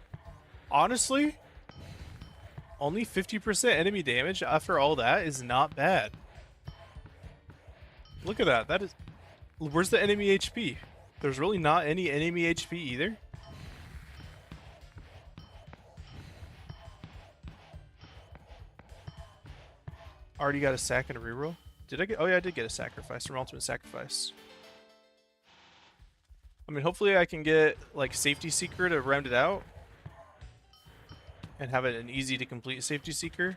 Honestly, only 50% enemy damage after all that is not bad. Look at that. That is... Where's the enemy HP? There's really not any enemy HP either. Already got a sack and a reroll. Did I get... Oh yeah, I did get a sacrifice from Ultimate Sacrifice. I mean, hopefully I can get, like, Safety Seeker to round it out. And have it an easy to complete Safety Seeker.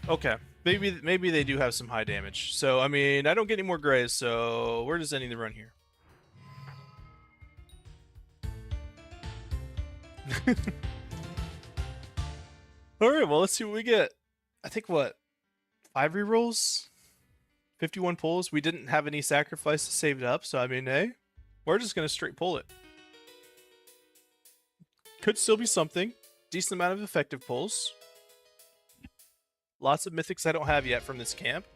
Okay. Maybe they do have some high damage. So, I mean, I don't get any more grays, so we're just ending the run here. Alright, well, let's see what we get. I think, what? 5 rerolls? 51 pulls? We didn't have any sacrifices saved up, so I mean, hey, we're just going to straight pull it. Could still be something. Decent amount of effective pulls. Lots of mythics I don't have yet from this camp.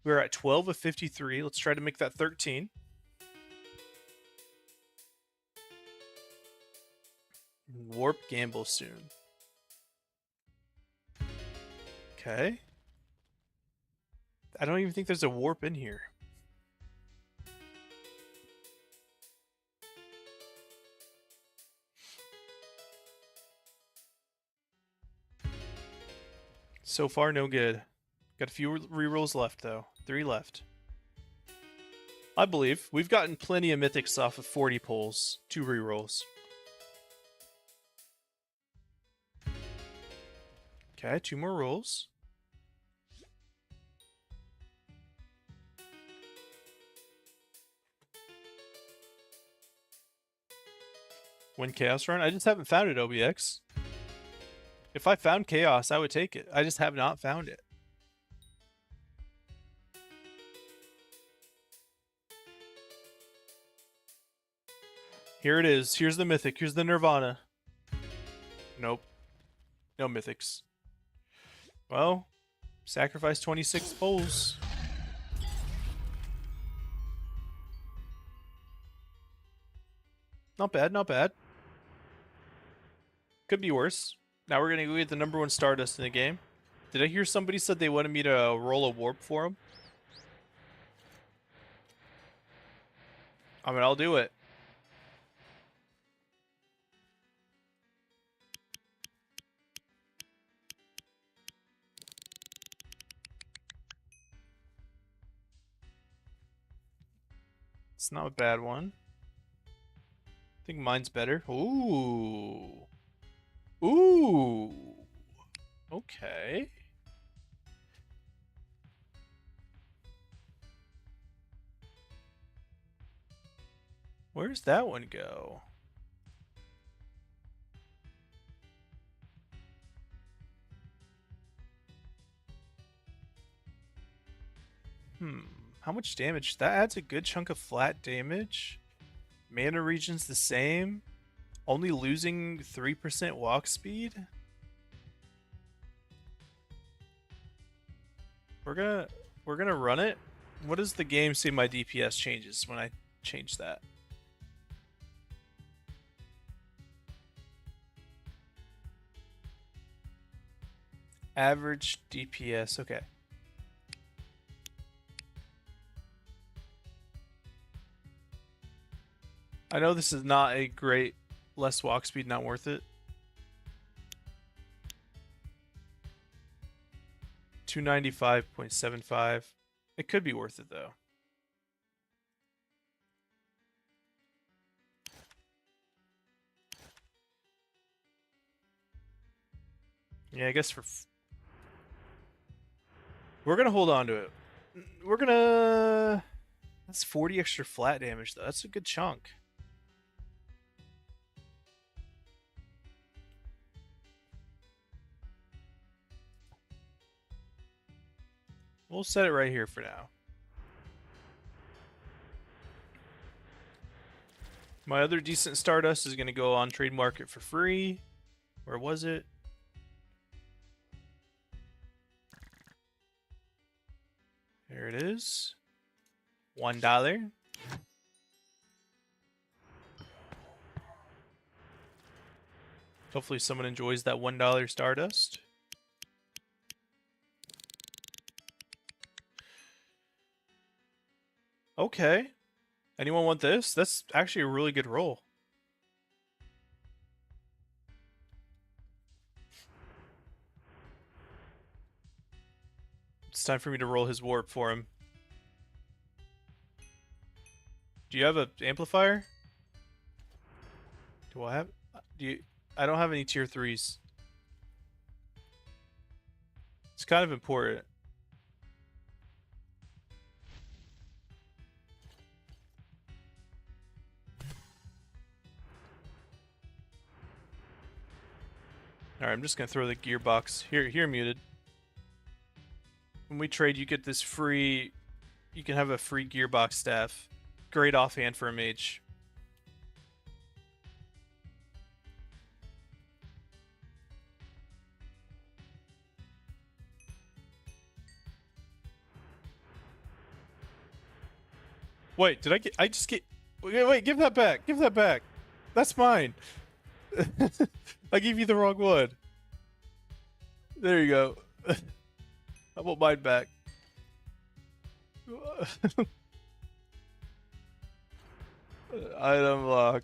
We're at 12 of 53. Let's try to make that 13. Warp gamble soon. Okay. I don't even think there's a warp in here. So far, no good. Got a few rerolls left, though. 3 left. I believe. We've gotten plenty of mythics off of 40 pulls. 2 rerolls. Okay, 2 more rolls. Win Chaos Run? I just haven't found it, OBX. If I found Chaos, I would take it. I just have not found it. Here it is. Here's the Mythic. Here's the Nirvana. Nope. No Mythics. Well, sacrifice 26 pulls. Not bad, not bad. Could be worse. Now we're going to go get the #1 Stardust in the game. Did I hear somebody said they wanted me to roll a warp for them? I mean, I'll do it. It's not a bad one. I think mine's better. Ooh. Ooh. Okay. Where's that one go? How much damage? That adds a good chunk of flat damage. Mana region's the same. Only losing 3% walk speed. We're gonna run it. What does the game say my DPS changes when I change that? Average DPS, okay. I know this is not a great less walk speed, not worth it. 295.75. It could be worth it though. Yeah, I guess we're gonna hold on to it. We're gonna... That's 40 extra flat damage though. That's a good chunk. We'll set it right here for now. My other decent Stardust is going to go on trade market for free. Where was it? There it is. $1. Hopefully someone enjoys that $1 Stardust. Okay. Anyone want this? That's actually a really good roll. It's time for me to roll his warp for him. Do you have an amplifier? Do I have? I don't have any tier 3s. It's kind of important. Alright, I'm just gonna throw the gearbox. Here, muted. When we trade, you get this free... You can have a free gearbox staff. Great offhand for a mage. Wait, did I get... I just get... Wait, give that back. Give that back. That's mine. I gave you the wrong one. There you go. I want mine back. Item lock.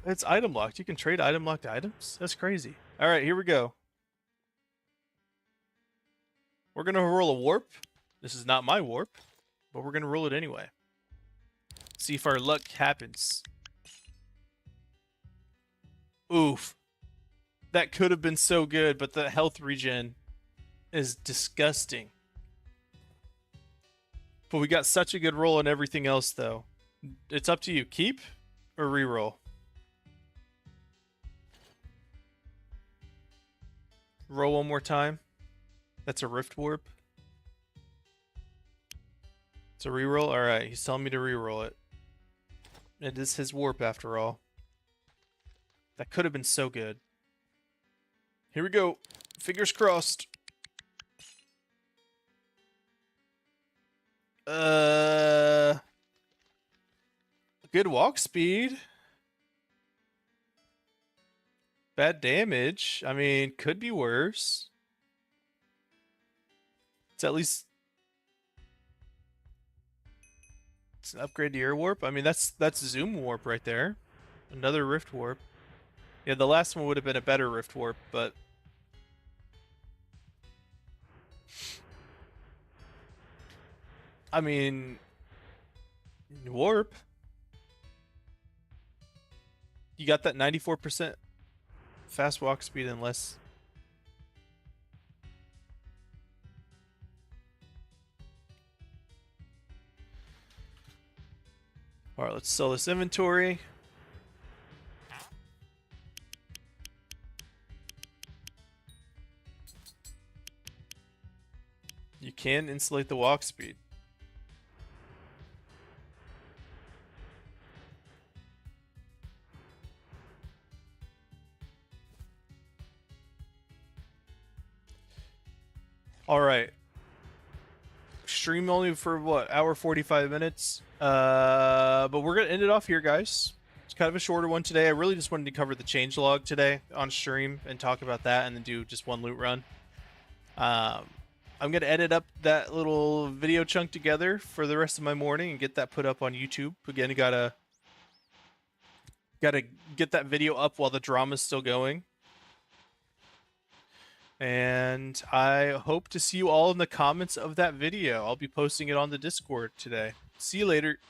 It's item locked. You can trade item locked items? That's crazy. Alright, here we go. We're gonna roll a warp. This is not my warp, but we're gonna roll it anyway. See if our luck happens. Oof. That could have been so good, but the health regen is disgusting. But we got such a good roll on everything else, though. It's up to you. Keep or reroll? Roll one more time. That's a Rift Warp. It's a reroll? Alright, he's telling me to reroll it. It is his warp after all. That could have been so good. Here we go. Fingers crossed. Good walk speed. Bad damage. I mean, could be worse. It's at least... It's an upgrade to Air Warp. I mean, that's Zoom Warp right there. Another Rift Warp. Yeah, the last one would have been a better Rift Warp, but... I mean... Warp? You got that 94% fast walk speed and less... Alright, let's sell this inventory. You can insulate the walk speed. Alright. Stream only for what, hour 45 minutes? But we're gonna end it off here, guys. It's kind of a shorter one today. I really just wanted to cover the changelog today on stream and talk about that and then do just one loot run. I'm gonna edit up that little video chunk together for the rest of my morning and get that put up on YouTube. Again, gotta get that video up while the drama's still going. And I hope to see you all in the comments of that video. I'll be posting it on the Discord today. See you later.